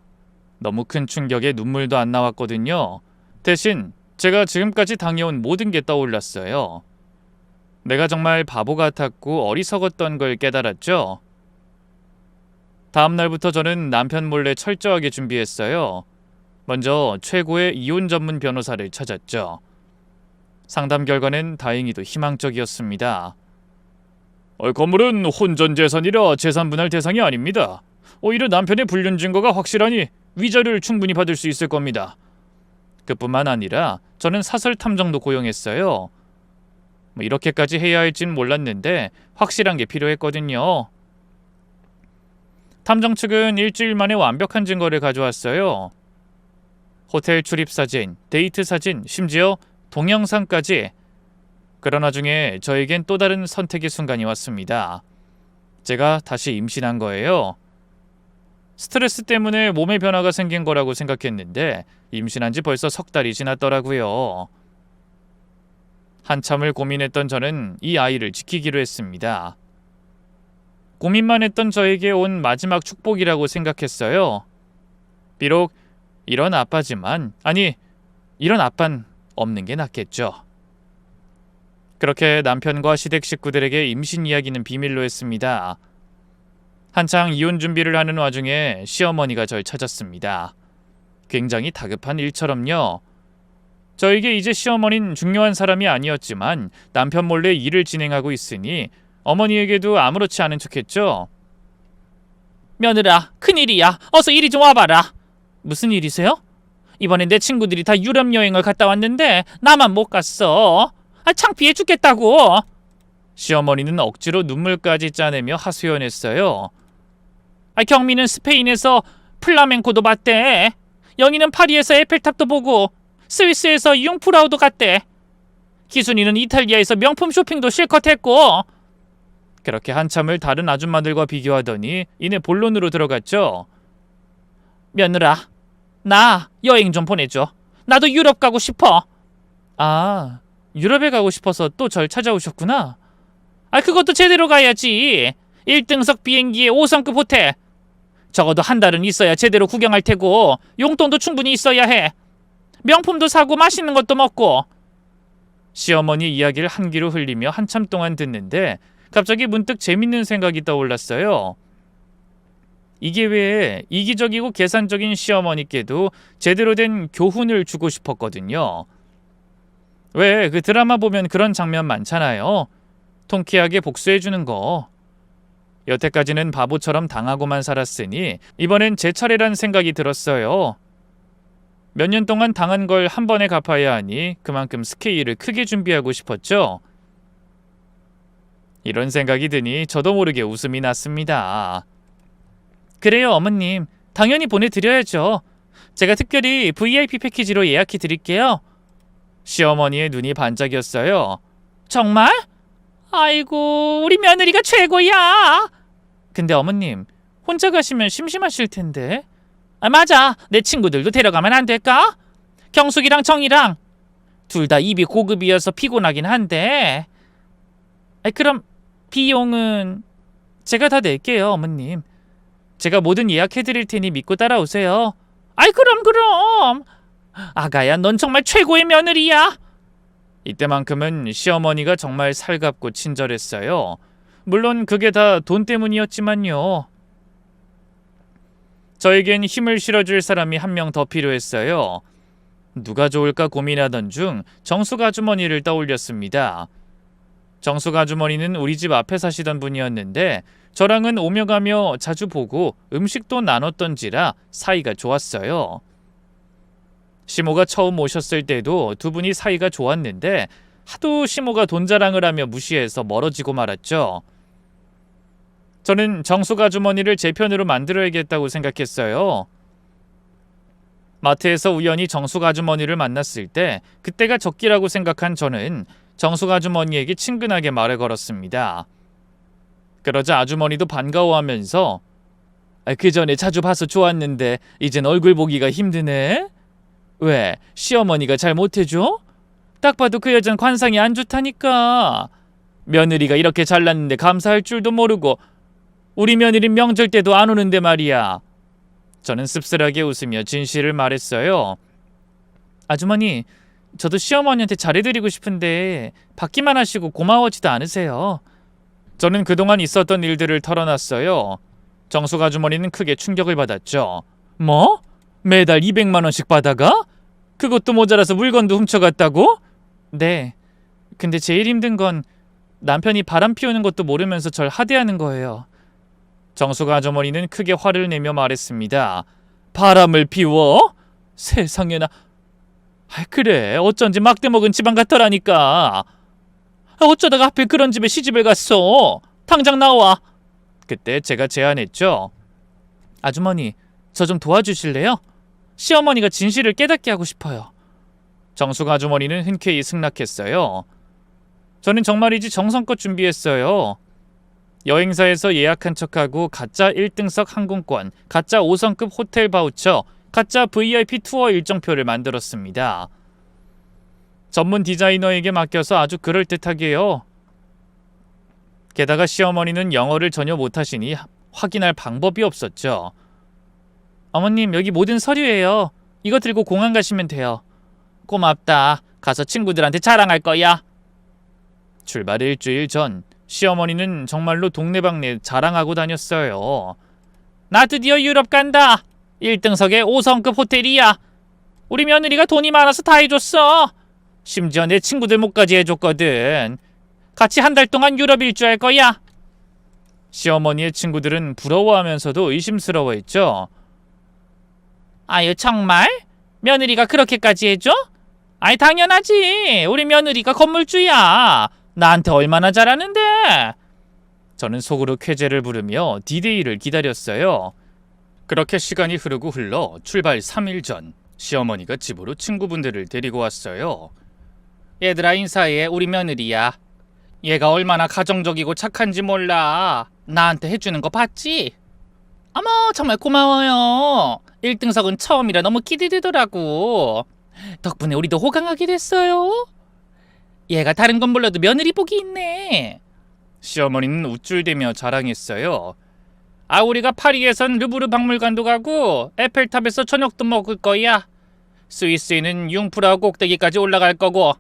너무 큰 충격에 눈물도 안 나왔거든요. 대신 제가 지금까지 당해온 모든 게 떠올랐어요. 내가 정말 바보 같았고 어리석었던 걸 깨달았죠. 다음 날부터 저는 남편 몰래 철저하게 준비했어요. 먼저 최고의 이혼 전문 변호사를 찾았죠. 상담 결과는 다행히도 희망적이었습니다. 건물은 혼전 재산이라 재산 분할 대상이 아닙니다. 오히려 남편의 불륜 증거가 확실하니 위자료를 충분히 받을 수 있을 겁니다. 그뿐만 아니라 저는 사설 탐정도 고용했어요. 이렇게까지 해야 할진 몰랐는데 확실한 게 필요했거든요. 탐정 측은 일주일 만에 완벽한 증거를 가져왔어요. 호텔 출입 사진, 데이트 사진, 심지어 동영상까지. 그러나 중에 저에겐 또 다른 선택의 순간이 왔습니다. 제가 다시 임신한 거예요. 스트레스 때문에 몸의 변화가 생긴 거라고 생각했는데 임신한 지 벌써 석 달이 지났더라고요. 한참을 고민했던 저는 이 아이를 지키기로 했습니다. 고민만 했던 저에게 온 마지막 축복이라고 생각했어요. 비록 이런 아빠지만, 아니, 이런 아빤 없는 게 낫겠죠. 그렇게 남편과 시댁 식구들에게 임신 이야기는 비밀로 했습니다. 한창 이혼 준비를 하는 와중에 시어머니가 절 찾았습니다. 굉장히 다급한 일처럼요. 저에게 이제 시어머니는 중요한 사람이 아니었지만 남편 몰래 일을 진행하고 있으니 어머니에게도 아무렇지 않은 척했죠. 며느라, 큰일이야. 어서 이리 좀 와봐라. 무슨 일이세요? 이번엔 내 친구들이 다 유럽 여행을 갔다 왔는데 나만 못 갔어. 창피해 죽겠다고. 시어머니는 억지로 눈물까지 짜내며 하소연했어요. 경미는 스페인에서 플라멩코도 봤대. 영희는 파리에서 에펠탑도 보고 스위스에서 융프라우도 갔대. 기순이는 이탈리아에서 명품 쇼핑도 실컷 했고. 그렇게 한참을 다른 아줌마들과 비교하더니 이내 본론으로 들어갔죠. 며느라, 나 여행 좀 보내줘. 나도 유럽 가고 싶어. 아, 유럽에 가고 싶어서 또 절 찾아오셨구나. 그것도 제대로 가야지. 1등석 비행기에 5성급 호텔. 적어도 한 달은 있어야 제대로 구경할 테고 용돈도 충분히 있어야 해. 명품도 사고 맛있는 것도 먹고. 시어머니 이야기를 한 귀로 흘리며 한참 동안 듣는데 갑자기 문득 재밌는 생각이 떠올랐어요. 이게 왜 이기적이고 계산적인 시어머니께도 제대로 된 교훈을 주고 싶었거든요. 왜 그 드라마 보면 그런 장면 많잖아요. 통쾌하게 복수해주는 거. 여태까지는 바보처럼 당하고만 살았으니 이번엔 제 차례란 생각이 들었어요. 몇 년 동안 당한 걸 한 번에 갚아야 하니 그만큼 스케일을 크게 준비하고 싶었죠. 이런 생각이 드니 저도 모르게 웃음이 났습니다. 그래요, 어머님. 당연히 보내드려야죠. 제가 특별히 VIP 패키지로 예약해 드릴게요. 시어머니의 눈이 반짝였어요. 정말? 아이고, 우리 며느리가 최고야. 근데 어머님, 혼자 가시면 심심하실 텐데. 맞아. 내 친구들도 데려가면 안 될까? 경숙이랑 정이랑. 둘 다 입이 고급이어서 피곤하긴 한데. 그럼 비용은 제가 다 낼게요, 어머님. 제가 뭐든 예약해드릴 테니 믿고 따라오세요. 그럼. 아가야, 넌 정말 최고의 며느리야. 이때만큼은 시어머니가 정말 살갑고 친절했어요. 물론 그게 다 돈 때문이었지만요. 저에겐 힘을 실어줄 사람이 한 명 더 필요했어요. 누가 좋을까 고민하던 중 정숙 아주머니를 떠올렸습니다. 정숙 아주머니는 우리 집 앞에 사시던 분이었는데 저랑은 오며 가며 자주 보고 음식도 나눴던지라 사이가 좋았어요. 시모가 처음 오셨을 때도 두 분이 사이가 좋았는데 하도 시모가 돈 자랑을 하며 무시해서 멀어지고 말았죠. 저는 정숙 아주머니를 제 편으로 만들어야겠다고 생각했어요. 마트에서 우연히 정숙 아주머니를 만났을 때 그때가 적기라고 생각한 저는 정숙 아주머니에게 친근하게 말을 걸었습니다. 그러자 아주머니도 반가워하면서 그 전에 자주 봐서 좋았는데 이젠 얼굴 보기가 힘드네. 왜? 시어머니가 잘 못해줘? 딱 봐도 그 여잔 관상이 안 좋다니까. 며느리가 이렇게 잘났는데 감사할 줄도 모르고 우리 며느리 명절 때도 안 오는데 말이야. 저는 씁쓸하게 웃으며 진실을 말했어요. 아주머니, 저도 시어머니한테 잘해드리고 싶은데 받기만 하시고 고마워지도 않으세요. 저는 그동안 있었던 일들을 털어놨어요. 정숙 아주머니는 크게 충격을 받았죠. 뭐? 매달 200만 원씩 받아가? 그것도 모자라서 물건도 훔쳐갔다고? 네. 근데 제일 힘든 건 남편이 바람 피우는 것도 모르면서 절 하대하는 거예요. 정숙 아주머니는 크게 화를 내며 말했습니다. 바람을 피워? 세상에나. 그래, 어쩐지 막대 먹은 집안 같더라니까. 어쩌다가 하필 그런 집에 시집을 갔어. 당장 나와. 그때 제가 제안했죠. 아주머니, 저 좀 도와주실래요? 시어머니가 진실을 깨닫게 하고 싶어요. 정숙 아주머니는 흔쾌히 승낙했어요. 저는 정말이지 정성껏 준비했어요. 여행사에서 예약한 척하고 가짜 1등석 항공권, 가짜 5성급 호텔 바우처, 가짜 VIP 투어 일정표를 만들었습니다. 전문 디자이너에게 맡겨서 아주 그럴듯하게요. 게다가 시어머니는 영어를 전혀 못하시니 확인할 방법이 없었죠. 어머님, 여기 모든 서류예요. 이거 들고 공항 가시면 돼요. 고맙다. 가서 친구들한테 자랑할 거야. 출발 일주일 전 시어머니는 정말로 동네방네 자랑하고 다녔어요. 나 드디어 유럽 간다. 1등석에 5성급 호텔이야. 우리 며느리가 돈이 많아서 다 해줬어. 심지어 내 친구들 목까지 해줬거든. 같이 한 달 동안 유럽 일주할 거야. 시어머니의 친구들은 부러워하면서도 의심스러워했죠. 아유, 정말? 며느리가 그렇게까지 해줘? 아이, 당연하지. 우리 며느리가 건물주야. 나한테 얼마나 잘하는데. 저는 속으로 쾌재를 부르며 디데이를 기다렸어요. 그렇게 시간이 흐르고 흘러 출발 3일 전 시어머니가 집으로 친구분들을 데리고 왔어요. 얘들아 인사해. 우리 며느리야. 얘가 얼마나 가정적이고 착한지 몰라. 나한테 해주는 거 봤지? 어머 정말 고마워요. 1등석은 처음이라 너무 기대되더라고. 덕분에 우리도 호강하게 됐어요. 얘가 다른 건 몰라도 며느리 복이 있네. 시어머니는 우쭐대며 자랑했어요. 아 우리가 파리에선 루브르 박물관도 가고 에펠탑에서 저녁도 먹을 거야. 스위스에는 융프라우 꼭대기까지 올라갈 거고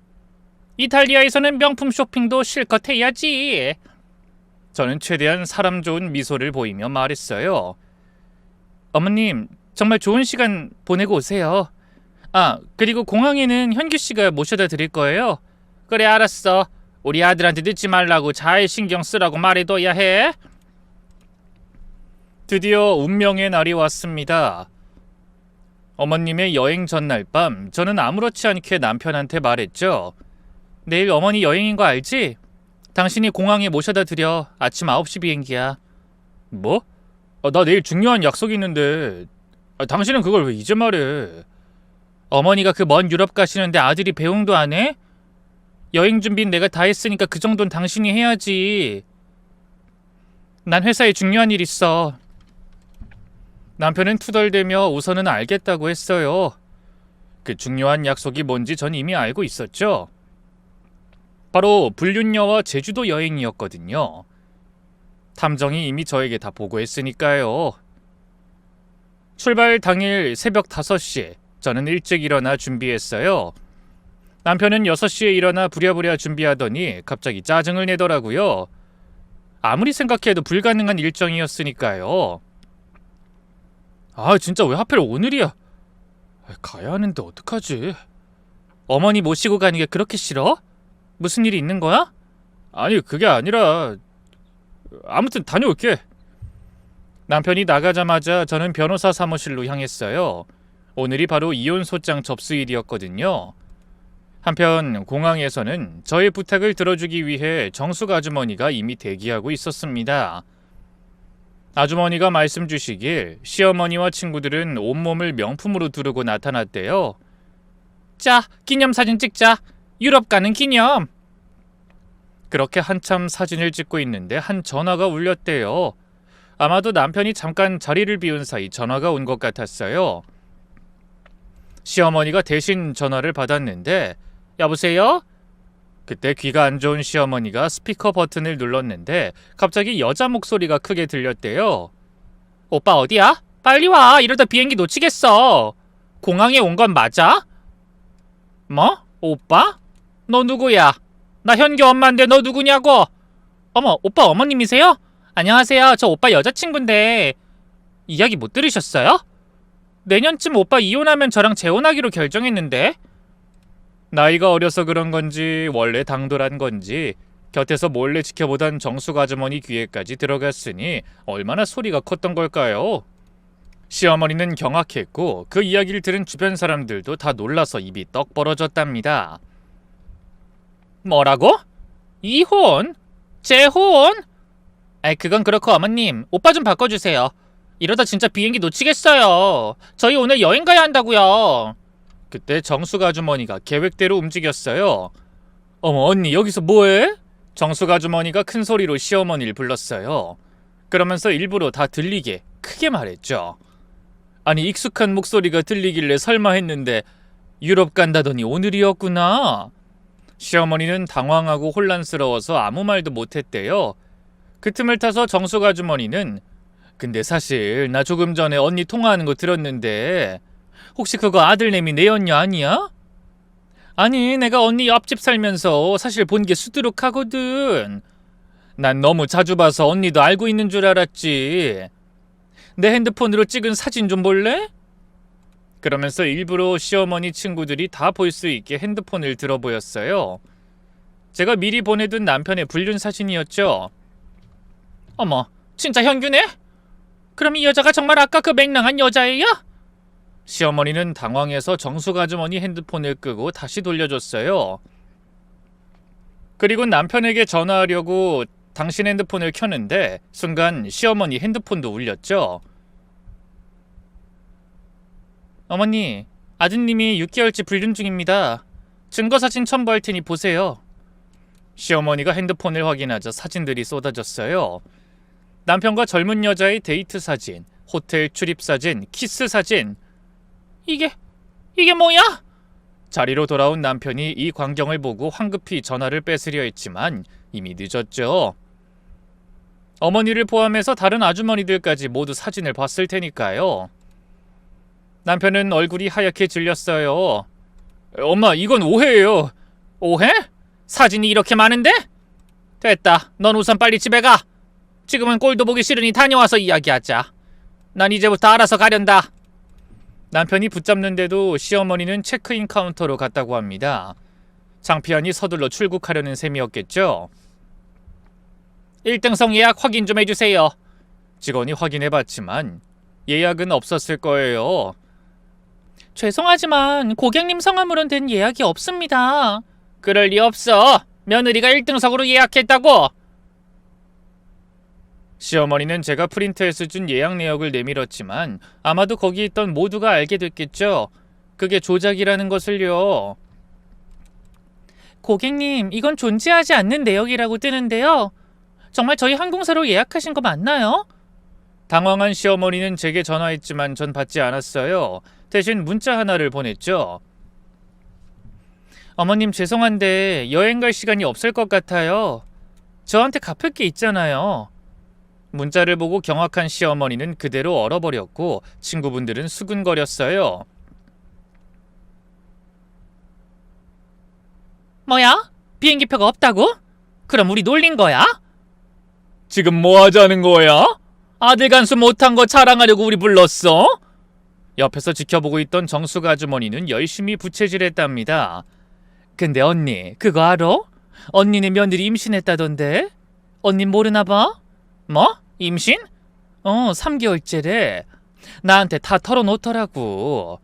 이탈리아에서는 명품 쇼핑도 실컷 해야지. 저는 최대한 사람 좋은 미소를 보이며 말했어요. 어머님, 정말 좋은 시간 보내고 오세요. 아, 그리고 공항에는 현규 씨가 모셔다 드릴 거예요. 그래 알았어. 우리 아들한테 늦지 말라고 잘 신경 쓰라고 말해둬야 해. 드디어 운명의 날이 왔습니다. 어머님의 여행 전날 밤 저는 아무렇지 않게 남편한테 말했죠. 내일 어머니 여행인 거 알지? 당신이 공항에 모셔다 드려. 아침 9시 비행기야. 뭐? 나 내일 중요한 약속이 있는데. 당신은 그걸 왜 이제 말해? 어머니가 그 먼 유럽 가시는데 아들이 배웅도 안 해? 여행 준비는 내가 다 했으니까 그 정도는 당신이 해야지. 난 회사에 중요한 일 있어. 남편은 투덜대며 우선은 알겠다고 했어요. 그 중요한 약속이 뭔지 전 이미 알고 있었죠. 바로 불륜녀와 제주도 여행이었거든요. 탐정이 이미 저에게 다 보고했으니까요. 출발 당일 새벽 5시 저는 일찍 일어나 준비했어요. 남편은 6시에 일어나 부랴부랴 준비하더니 갑자기 짜증을 내더라고요. 아무리 생각해도 불가능한 일정이었으니까요. 아 진짜 왜 하필 오늘이야? 가야 하는데 어떡하지? 어머니 모시고 가는 게 그렇게 싫어? 무슨 일이 있는 거야? 아니 그게 아니라 아무튼 다녀올게. 남편이 나가자마자 저는 변호사 사무실로 향했어요. 오늘이 바로 이혼 소장 접수일이었거든요. 한편 공항에서는 저의 부탁을 들어주기 위해 정숙 아주머니가 이미 대기하고 있었습니다. 아주머니가 말씀 주시길 시어머니와 친구들은 온몸을 명품으로 두르고 나타났대요. 자, 기념사진 찍자. 유럽 가는 기념. 그렇게 한참 사진을 찍고 있는데 한 전화가 울렸대요. 아마도 남편이 잠깐 자리를 비운 사이 전화가 온 것 같았어요. 시어머니가 대신 전화를 받았는데 여보세요? 그때 귀가 안 좋은 시어머니가 스피커 버튼을 눌렀는데 갑자기 여자 목소리가 크게 들렸대요. 오빠 어디야? 빨리 와. 이러다 비행기 놓치겠어. 공항에 온 건 맞아? 뭐? 오빠? 너 누구야? 나 현규 엄마인데 너 누구냐고? 어머, 오빠 어머님이세요? 안녕하세요. 저 오빠 여자친구인데 이야기 못 들으셨어요? 내년쯤 오빠 이혼하면 저랑 재혼하기로 결정했는데. 나이가 어려서 그런 건지 원래 당돌한 건지 곁에서 몰래 지켜보던 정숙 아주머니 귀에까지 들어갔으니 얼마나 소리가 컸던 걸까요? 시어머니는 경악했고 그 이야기를 들은 주변 사람들도 다 놀라서 입이 떡 벌어졌답니다. 뭐라고? 이혼? 재혼? 아이 그건 그렇고 어머님 오빠 좀 바꿔주세요. 이러다 진짜 비행기 놓치겠어요. 저희 오늘 여행 가야 한다고요. 그때 정숙 아주머니가 계획대로 움직였어요. 어머 언니 여기서 뭐해? 정숙 아주머니가 큰 소리로 시어머니를 불렀어요. 그러면서 일부러 다 들리게 크게 말했죠. 아니 익숙한 목소리가 들리길래 설마 했는데 유럽 간다더니 오늘이었구나. 시어머니는 당황하고 혼란스러워서 아무 말도 못했대요. 그 틈을 타서 정숙 아주머니는 근데 사실 나 조금 전에 언니 통화하는 거 들었는데 혹시 그거 아들내미 내연녀 아니야? 아니 내가 언니 옆집 살면서 사실 본 게 수두룩하거든. 난 너무 자주 봐서 언니도 알고 있는 줄 알았지. 내 핸드폰으로 찍은 사진 좀 볼래? 그러면서 일부러 시어머니 친구들이 다 볼 수 있게 핸드폰을 들어 보였어요. 제가 미리 보내둔 남편의 불륜 사진이었죠. 어머, 진짜 현규네? 그럼 이 여자가 정말 아까 그 맹랑한 여자예요? 시어머니는 당황해서 정숙 아주머니 핸드폰을 끄고 다시 돌려줬어요. 그리고 남편에게 전화하려고 당신 핸드폰을 켰는데 순간 시어머니 핸드폰도 울렸죠. 어머니, 아드님이 6개월째 불륜 중입니다. 증거사진 첨부할 테니 보세요. 시어머니가 핸드폰을 확인하자 사진들이 쏟아졌어요. 남편과 젊은 여자의 데이트 사진, 호텔 출입 사진, 키스 사진. 이게 뭐야? 자리로 돌아온 남편이 이 광경을 보고 황급히 전화를 뺏으려 했지만 이미 늦었죠. 어머니를 포함해서 다른 아주머니들까지 모두 사진을 봤을 테니까요. 남편은 얼굴이 하얗게 질렸어요. 엄마, 이건 오해예요. 오해? 사진이 이렇게 많은데? 됐다. 넌 우선 빨리 집에 가. 지금은 꼴도 보기 싫으니 다녀와서 이야기하자. 난 이제부터 알아서 가련다. 남편이 붙잡는데도 시어머니는 체크인 카운터로 갔다고 합니다. 창피하니 서둘러 출국하려는 셈이었겠죠. 1등석 예약 확인 좀 해주세요. 직원이 확인해봤지만 예약은 없었을 거예요. 죄송하지만 고객님 성함으론 된 예약이 없습니다. 그럴 리 없어. 며느리가 1등석으로 예약했다고. 시어머니는 제가 프린트해서 준 예약 내역을 내밀었지만 아마도 거기 있던 모두가 알게 됐겠죠. 그게 조작이라는 것을요. 고객님, 이건 존재하지 않는 내역이라고 뜨는데요. 정말 저희 항공사로 예약하신 거 맞나요? 당황한 시어머니는 제게 전화했지만 전 받지 않았어요. 대신 문자 하나를 보냈죠. 어머님, 죄송한데 여행 갈 시간이 없을 것 같아요. 저한테 갚을 게 있잖아요. 문자를 보고 경악한 시어머니는 그대로 얼어버렸고 친구분들은 수근거렸어요. 뭐야? 비행기표가 없다고? 그럼 우리 놀린 거야? 지금 뭐 하자는 거야? 아들 간수 못한 거 자랑하려고 우리 불렀어? 옆에서 지켜보고 있던 정숙 아주머니는 열심히 부채질했답니다. 근데 언니, 그거 알아? 언니네 며느리 임신했다던데? 언니 모르나 봐? 뭐? 임신? 3개월째래. 나한테 다 털어놓더라고.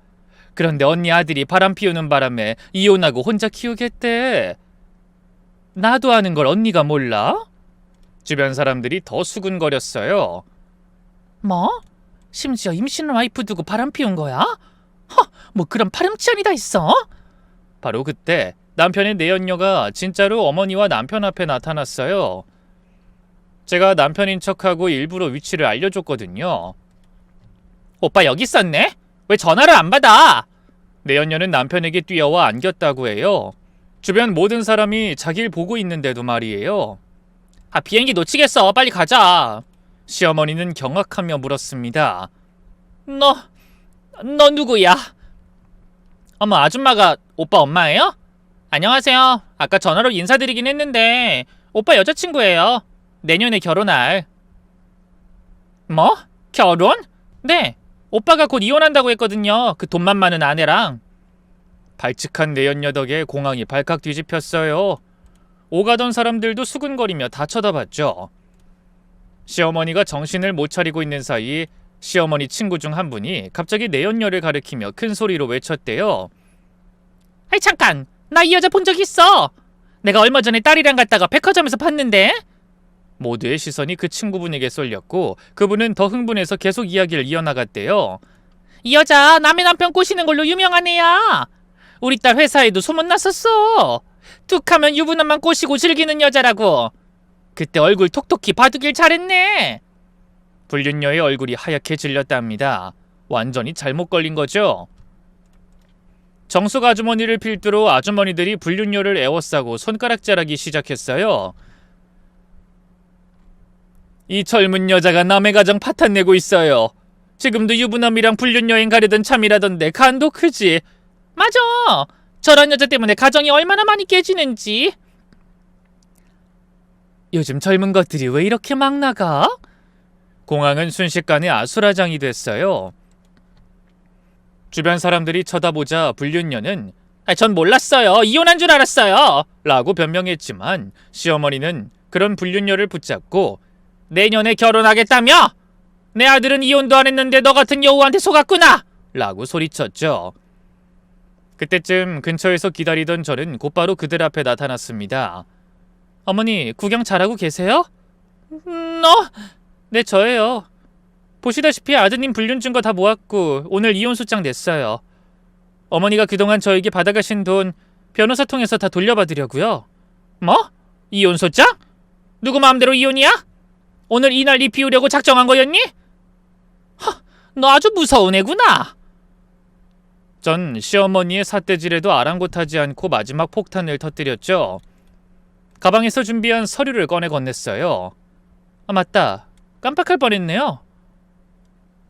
그런데 언니 아들이 바람 피우는 바람에 이혼하고 혼자 키우겠대. 나도 아는 걸 언니가 몰라? 주변 사람들이 더 수근거렸어요. 뭐? 심지어 임신 와이프 두고 바람 피운 거야? 뭐 그런 파렴치한이 다 있어? 바로 그때 남편의 내연녀가 진짜로 어머니와 남편 앞에 나타났어요. 제가 남편인 척하고 일부러 위치를 알려줬거든요. 오빠 여기 있었네? 왜 전화를 안 받아? 내연녀는 남편에게 뛰어와 안겼다고 해요. 주변 모든 사람이 자기를 보고 있는데도 말이에요. 비행기 놓치겠어. 빨리 가자. 시어머니는 경악하며 물었습니다. 너 누구야? 어머, 아줌마가 오빠 엄마예요? 안녕하세요. 아까 전화로 인사드리긴 했는데 오빠 여자친구예요. 내년에 결혼할. 뭐? 결혼? 네. 오빠가 곧 이혼한다고 했거든요. 그 돈만 많은 아내랑. 발칙한 내연녀 덕에 공항이 발칵 뒤집혔어요. 오가던 사람들도 수근거리며 다 쳐다봤죠. 시어머니가 정신을 못 차리고 있는 사이 시어머니 친구 중 한 분이 갑자기 내연녀를 가리키며 큰 소리로 외쳤대요. 아이 잠깐! 나 이 여자 본 적 있어! 내가 얼마 전에 딸이랑 갔다가 백화점에서 봤는데? 모두의 시선이 그 친구분에게 쏠렸고 그분은 더 흥분해서 계속 이야기를 이어나갔대요. 이 여자 남의 남편 꼬시는 걸로 유명한 애야. 우리 딸 회사에도 소문났었어. 툭하면 유부남만 꼬시고 즐기는 여자라고. 그때 얼굴 톡톡히 봐두길 잘했네. 불륜녀의 얼굴이 하얗게 질렸답니다. 완전히 잘못 걸린 거죠. 정숙 아주머니를 필두로 아주머니들이 불륜녀를 애워싸고 손가락질하기 시작했어요. 이 젊은 여자가 남의 가정 파탄내고 있어요. 지금도 유부남이랑 불륜 여행 가려던 참이라던데 간도 크지. 맞아. 저런 여자 때문에 가정이 얼마나 많이 깨지는지. 요즘 젊은 것들이 왜 이렇게 막 나가? 공항은 순식간에 아수라장이 됐어요. 주변 사람들이 쳐다보자 불륜녀는 전 몰랐어요. 이혼한 줄 알았어요. 라고 변명했지만 시어머니는 그런 불륜녀를 붙잡고 내년에 결혼하겠다며? 내 아들은 이혼도 안 했는데 너 같은 여우한테 속았구나! 라고 소리쳤죠. 그때쯤 근처에서 기다리던 저는 곧바로 그들 앞에 나타났습니다. 어머니, 구경 잘하고 계세요? 너? 네, 저예요. 보시다시피 아드님 불륜 증거 다 모았고 오늘 이혼 소장 냈어요. 어머니가 그동안 저에게 받아가신 돈 변호사 통해서 다 돌려받으려고요. 뭐? 이혼 소장? 누구 마음대로 이혼이야? 오늘 이 난리 피우려고 작정한 거였니? 너 아주 무서운 애구나. 전 시어머니의 삿대질에도 아랑곳하지 않고 마지막 폭탄을 터뜨렸죠. 가방에서 준비한 서류를 꺼내 건넸어요. 아, 맞다. 깜빡할 뻔했네요.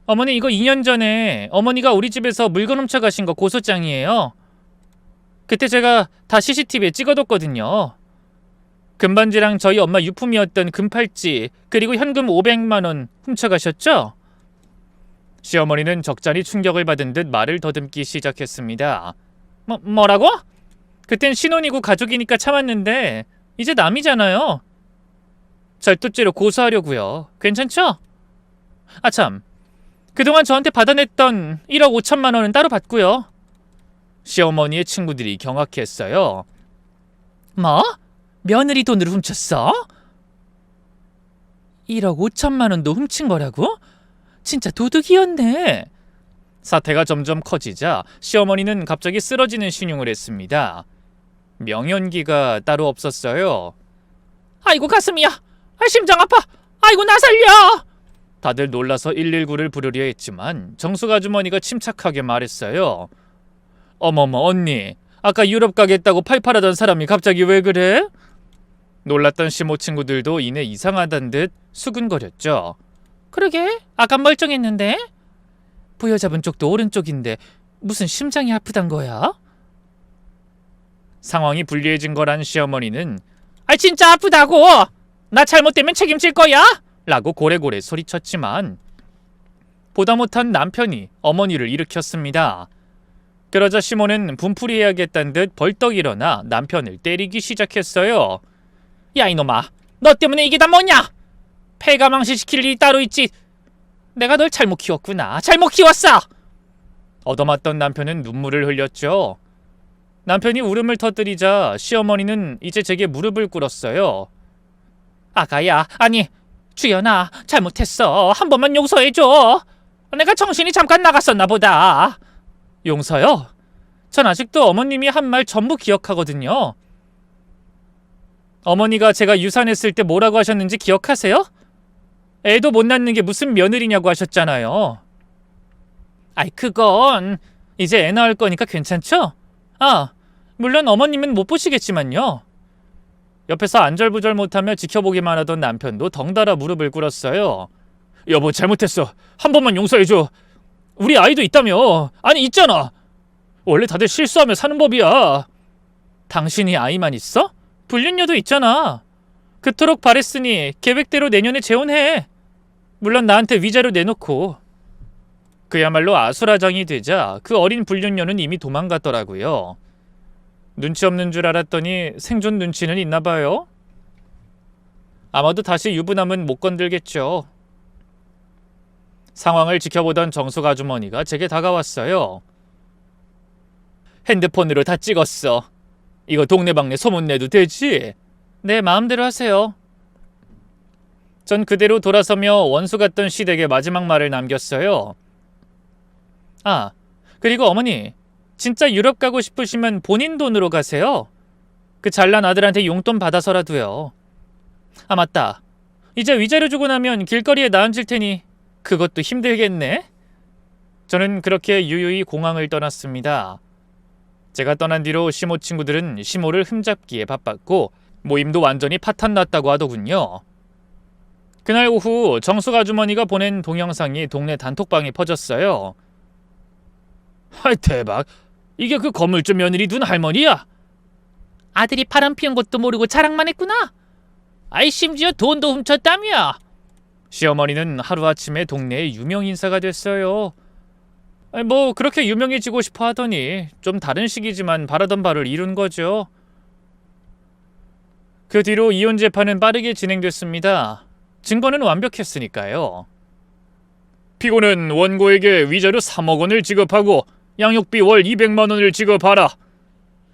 어머니, 이거 2년 전에 어머니가 우리 집에서 물건 훔쳐가신 거 고소장이에요. 그때 제가 다 CCTV에 찍어뒀거든요. 금반지랑 저희 엄마 유품이었던 금팔찌 그리고 현금 500만 원 훔쳐가셨죠? 시어머니는 적잖이 충격을 받은 듯 말을 더듬기 시작했습니다. 뭐라고? 그땐 신혼이고 가족이니까 참았는데 이제 남이잖아요. 절도죄로 고소하려고요. 괜찮죠? 아참, 그동안 저한테 받아냈던 1억 5천만 원은 따로 받고요. 시어머니의 친구들이 경악했어요. 뭐? 며느리 돈으로 훔쳤어? 1억 5천만 원도 훔친 거라고? 진짜 도둑이었네. 사태가 점점 커지자 시어머니는 갑자기 쓰러지는 신용을 했습니다. 명연기가 따로 없었어요. 아이고 가슴이야. 심장 아파. 아이고 나 살려. 다들 놀라서 119를 부르려 했지만 정숙 아주머니가 침착하게 말했어요. 어머머 언니, 아까 유럽 가겠다고 팔팔하던 사람이 갑자기 왜 그래? 놀랐던 시모 친구들도 이내 이상하단 듯 수근거렸죠. 그러게, 아까 멀쩡했는데? 부여잡은 쪽도 오른쪽인데 무슨 심장이 아프단 거야? 상황이 불리해진 거란 시어머니는 진짜 아프다고! 나 잘못되면 책임질 거야? 라고 고래고래 소리쳤지만 보다 못한 남편이 어머니를 일으켰습니다. 그러자 시모는 분풀이해야겠다는 듯 벌떡 일어나 남편을 때리기 시작했어요. 야 이놈아, 너 때문에 이게 다 뭐냐? 폐가망신시킬 일이 따로 있지. 내가 널 잘못 키웠구나. 잘못 키웠어. 얻어맞던 남편은 눈물을 흘렸죠. 남편이 울음을 터뜨리자 시어머니는 이제 제게 무릎을 꿇었어요. 아가야, 아니 주연아, 잘못했어. 한 번만 용서해줘. 내가 정신이 잠깐 나갔었나 보다. 용서요? 전 아직도 어머님이 한 말 전부 기억하거든요. 어머니가 제가 유산했을 때 뭐라고 하셨는지 기억하세요? 애도 못 낳는 게 무슨 며느리냐고 하셨잖아요. 그건 이제 애 낳을 거니까 괜찮죠? 물론 어머님은 못 보시겠지만요. 옆에서 안절부절 못하며 지켜보기만 하던 남편도 덩달아 무릎을 꿇었어요. 여보, 잘못했어. 한 번만 용서해줘. 우리 아이도 있다며. 아니, 있잖아. 원래 다들 실수하며 사는 법이야. 당신이 아이만 있어? 불륜녀도 있잖아. 그토록 바랬으니 계획대로 내년에 재혼해. 물론 나한테 위자료 내놓고. 그야말로 아수라장이 되자 그 어린 불륜녀는 이미 도망갔더라고요. 눈치 없는 줄 알았더니 생존 눈치는 있나 봐요. 아마도 다시 유부남은 못 건들겠죠. 상황을 지켜보던 정숙 아주머니가 제게 다가왔어요. 핸드폰으로 다 찍었어. 이거 동네방네 소문내도 되지? 네, 마음대로 하세요. 전 그대로 돌아서며 원수 같던 시댁에 마지막 말을 남겼어요. 그리고 어머니, 진짜 유럽 가고 싶으시면 본인 돈으로 가세요. 그 잘난 아들한테 용돈 받아서라도요. 맞다. 이제 위자료 주고 나면 길거리에 나 앉을 테니 그것도 힘들겠네. 저는 그렇게 유유히 공항을 떠났습니다. 제가 떠난 뒤로 시모 친구들은 시모를 흠잡기에 바빴고 모임도 완전히 파탄 났다고 하더군요. 그날 오후 정숙 아주머니가 보낸 동영상이 동네 단톡방에 퍼졌어요. 대박. 이게 그 건물주 며느리 눈 할머니야? 아들이 바람 피운 것도 모르고 자랑만 했구나. 심지어 돈도 훔쳤다며. 시어머니는 하루아침에 동네의 유명 인사가 됐어요. 그렇게 유명해지고 싶어 하더니 좀 다른 시기지만 바라던 바를 이룬 거죠. 그 뒤로 이혼 재판은 빠르게 진행됐습니다. 증거는 완벽했으니까요. 피고는 원고에게 위자료 3억 원을 지급하고 양육비 월 200만 원을 지급하라.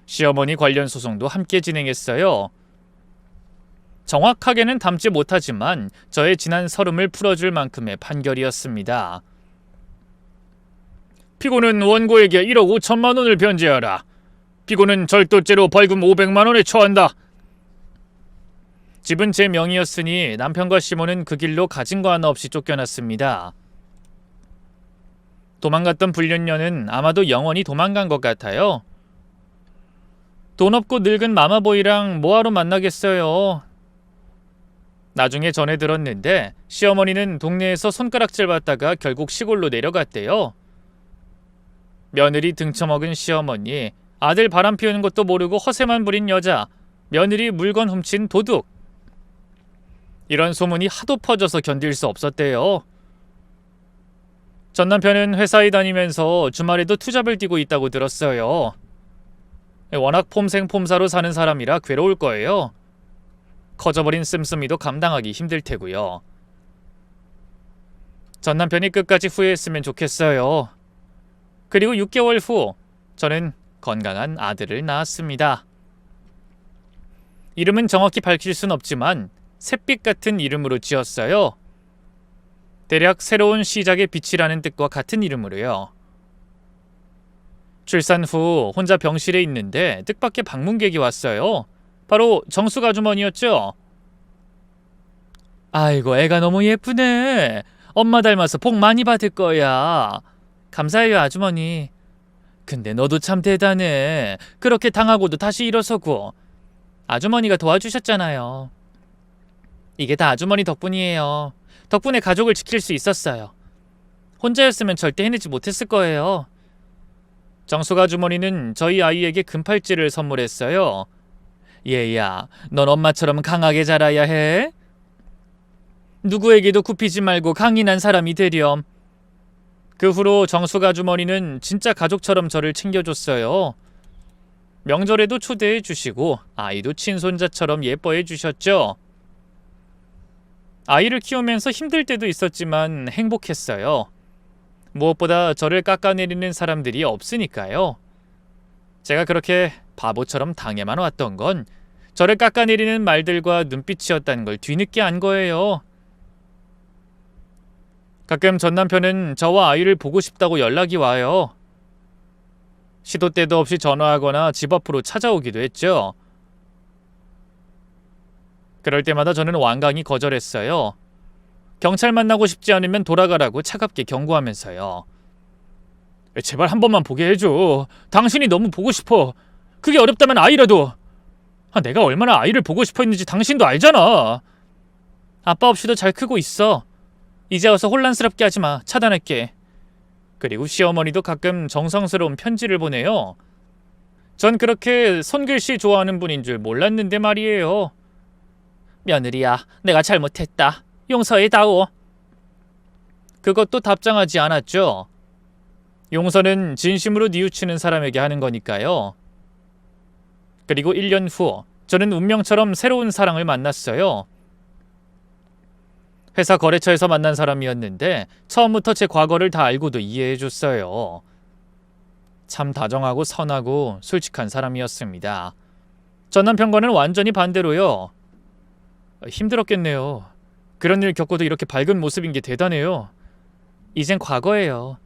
시어머니 관련 소송도 함께 진행했어요. 정확하게는 담지 못하지만 저의 지난 서름을 풀어줄 만큼의 판결이었습니다. 피고는 원고에게 1억 5천만 원을 변제하라. 피고는 절도죄로 벌금 500만 원에 처한다. 집은 제 명의였으니 남편과 시모는 그 길로 가진 거 하나 없이 쫓겨났습니다. 도망갔던 불륜녀는 아마도 영원히 도망간 것 같아요. 돈 없고 늙은 마마보이랑 뭐하러 만나겠어요. 나중에 전해 들었는데 시어머니는 동네에서 손가락질 받다가 결국 시골로 내려갔대요. 며느리 등쳐먹은 시어머니, 아들 바람 피우는 것도 모르고 허세만 부린 여자, 며느리 물건 훔친 도둑. 이런 소문이 하도 퍼져서 견딜 수 없었대요. 전 남편은 회사에 다니면서 주말에도 투잡을 뛰고 있다고 들었어요. 워낙 폼생폼사로 사는 사람이라 괴로울 거예요. 커져버린 씀씀이도 감당하기 힘들 테고요. 전 남편이 끝까지 후회했으면 좋겠어요. 그리고 6개월 후 저는 건강한 아들을 낳았습니다. 이름은 정확히 밝힐 순 없지만 샛빛 같은 이름으로 지었어요. 대략 새로운 시작의 빛이라는 뜻과 같은 이름으로요. 출산 후 혼자 병실에 있는데 뜻밖의 방문객이 왔어요. 바로 정숙 아주머니였죠. 아이고, 애가 너무 예쁘네. 엄마 닮아서 복 많이 받을 거야. 감사해요, 아주머니. 근데 너도 참 대단해. 그렇게 당하고도 다시 일어서고. 아주머니가 도와주셨잖아요. 이게 다 아주머니 덕분이에요. 덕분에 가족을 지킬 수 있었어요. 혼자였으면 절대 해내지 못했을 거예요. 정숙 아주머니는 저희 아이에게 금팔찌를 선물했어요. 얘야, 넌 엄마처럼 강하게 자라야 해. 누구에게도 굽히지 말고 강인한 사람이 되렴. 그 후로 정숙 아주머니는 진짜 가족처럼 저를 챙겨줬어요. 명절에도 초대해 주시고 아이도 친손자처럼 예뻐해 주셨죠. 아이를 키우면서 힘들 때도 있었지만 행복했어요. 무엇보다 저를 깎아내리는 사람들이 없으니까요. 제가 그렇게 바보처럼 당해만 왔던 건 저를 깎아내리는 말들과 눈빛이었다는 걸 뒤늦게 안 거예요. 가끔 전 남편은 저와 아이를 보고 싶다고 연락이 와요. 시도 때도 없이 전화하거나 집 앞으로 찾아오기도 했죠. 그럴 때마다 저는 완강히 거절했어요. 경찰 만나고 싶지 않으면 돌아가라고 차갑게 경고하면서요. 제발 한 번만 보게 해줘. 당신이 너무 보고 싶어. 그게 어렵다면 아이라도. 내가 얼마나 아이를 보고 싶어 했는지 당신도 알잖아. 아빠 없이도 잘 크고 있어. 이제 와서 혼란스럽게 하지 마. 차단할게. 그리고 시어머니도 가끔 정성스러운 편지를 보내요. 전 그렇게 손글씨 좋아하는 분인 줄 몰랐는데 말이에요. 며느리야, 내가 잘못했다. 용서해다오. 그것도 답장하지 않았죠. 용서는 진심으로 뉘우치는 사람에게 하는 거니까요. 그리고 1년 후 저는 운명처럼 새로운 사랑을 만났어요. 회사 거래처에서 만난 사람이었는데 처음부터 제 과거를 다 알고도 이해해줬어요. 참 다정하고 선하고 솔직한 사람이었습니다. 전 남편과는 완전히 반대로요. 힘들었겠네요. 그런 일 겪고도 이렇게 밝은 모습인 게 대단해요. 이젠 과거예요.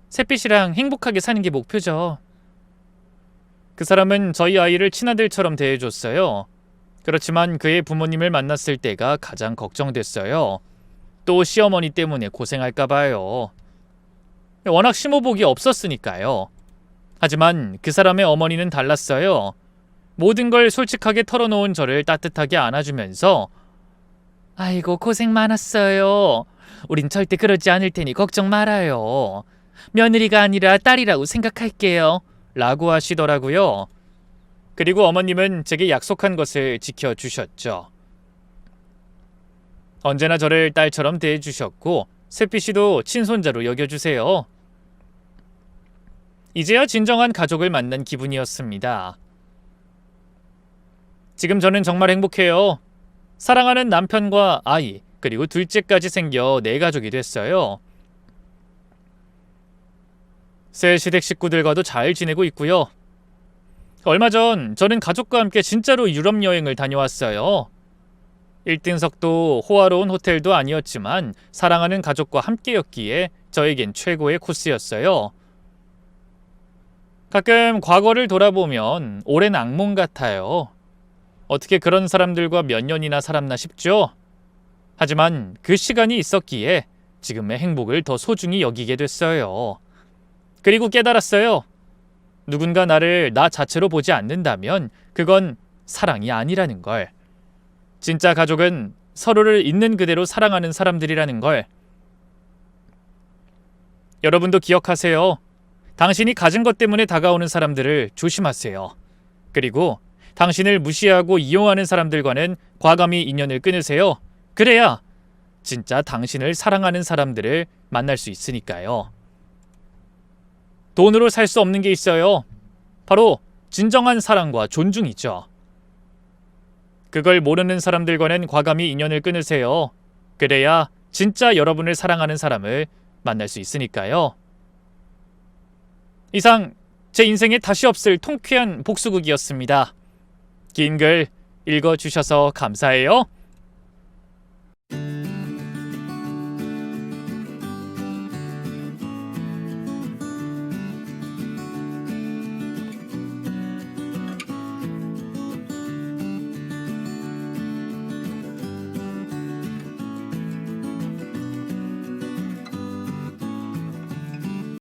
샛빛이랑 행복하게 사는 게 목표죠. 그 사람은 저희 아이를 친아들처럼 대해줬어요. 그렇지만 그의 부모님을 만났을 때가 가장 걱정됐어요. 또 시어머니 때문에 고생할까 봐요. 워낙 시모복이 없었으니까요. 하지만 그 사람의 어머니는 달랐어요. 모든 걸 솔직하게 털어놓은 저를 따뜻하게 안아주면서 아이고, 고생 많았어요. 우린 절대 그러지 않을 테니 걱정 말아요. 며느리가 아니라 딸이라고 생각할게요. 라고 하시더라고요. 그리고 어머님은 제게 약속한 것을 지켜주셨죠. 언제나 저를 딸처럼 대해주셨고 샛빛이도 친손자로 여겨주세요. 이제야 진정한 가족을 만난 기분이었습니다. 지금 저는 정말 행복해요. 사랑하는 남편과 아이, 그리고 둘째까지 생겨 4가족이 됐어요. 새 시댁 식구들과도 잘 지내고 있고요. 얼마 전 저는 가족과 함께 진짜로 유럽 여행을 다녀왔어요. 1등석도 호화로운 호텔도 아니었지만 사랑하는 가족과 함께였기에 저에겐 최고의 코스였어요. 가끔 과거를 돌아보면 오랜 악몽 같아요. 어떻게 그런 사람들과 몇 년이나 살았나 싶죠? 하지만 그 시간이 있었기에 지금의 행복을 더 소중히 여기게 됐어요. 그리고 깨달았어요. 누군가 나를 나 자체로 보지 않는다면 그건 사랑이 아니라는 걸. 진짜 가족은 서로를 있는 그대로 사랑하는 사람들이라는 걸. 여러분도 기억하세요. 당신이 가진 것 때문에 다가오는 사람들을 조심하세요. 그리고 당신을 무시하고 이용하는 사람들과는 과감히 인연을 끊으세요. 그래야 진짜 당신을 사랑하는 사람들을 만날 수 있으니까요. 돈으로 살 수 없는 게 있어요. 바로 진정한 사랑과 존중이죠. 그걸 모르는 사람들과는 과감히 인연을 끊으세요. 그래야 진짜 여러분을 사랑하는 사람을 만날 수 있으니까요. 이상 제 인생에 다시 없을 통쾌한 복수극이었습니다. 긴 글 읽어주셔서 감사해요.